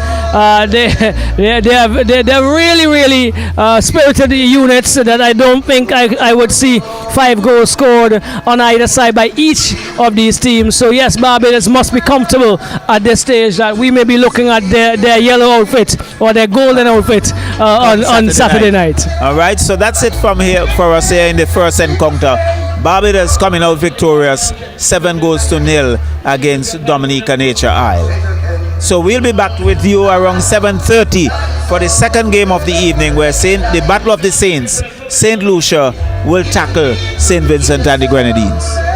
They're really, really spirited units that I don't think I would see 5 goals scored on either side by each of these teams. So yes, Barbados must be comfortable at this stage that we may be looking at their yellow outfit or their golden outfit on Saturday night. All right, so that's it from here for us here in the first encounter. Barbados coming out victorious 7-0 against Dominica Nature Isle. So we'll be back with you around 7:30 for the second game of the evening, where the Battle of the Saints, St. Lucia will tackle St. Vincent and the Grenadines.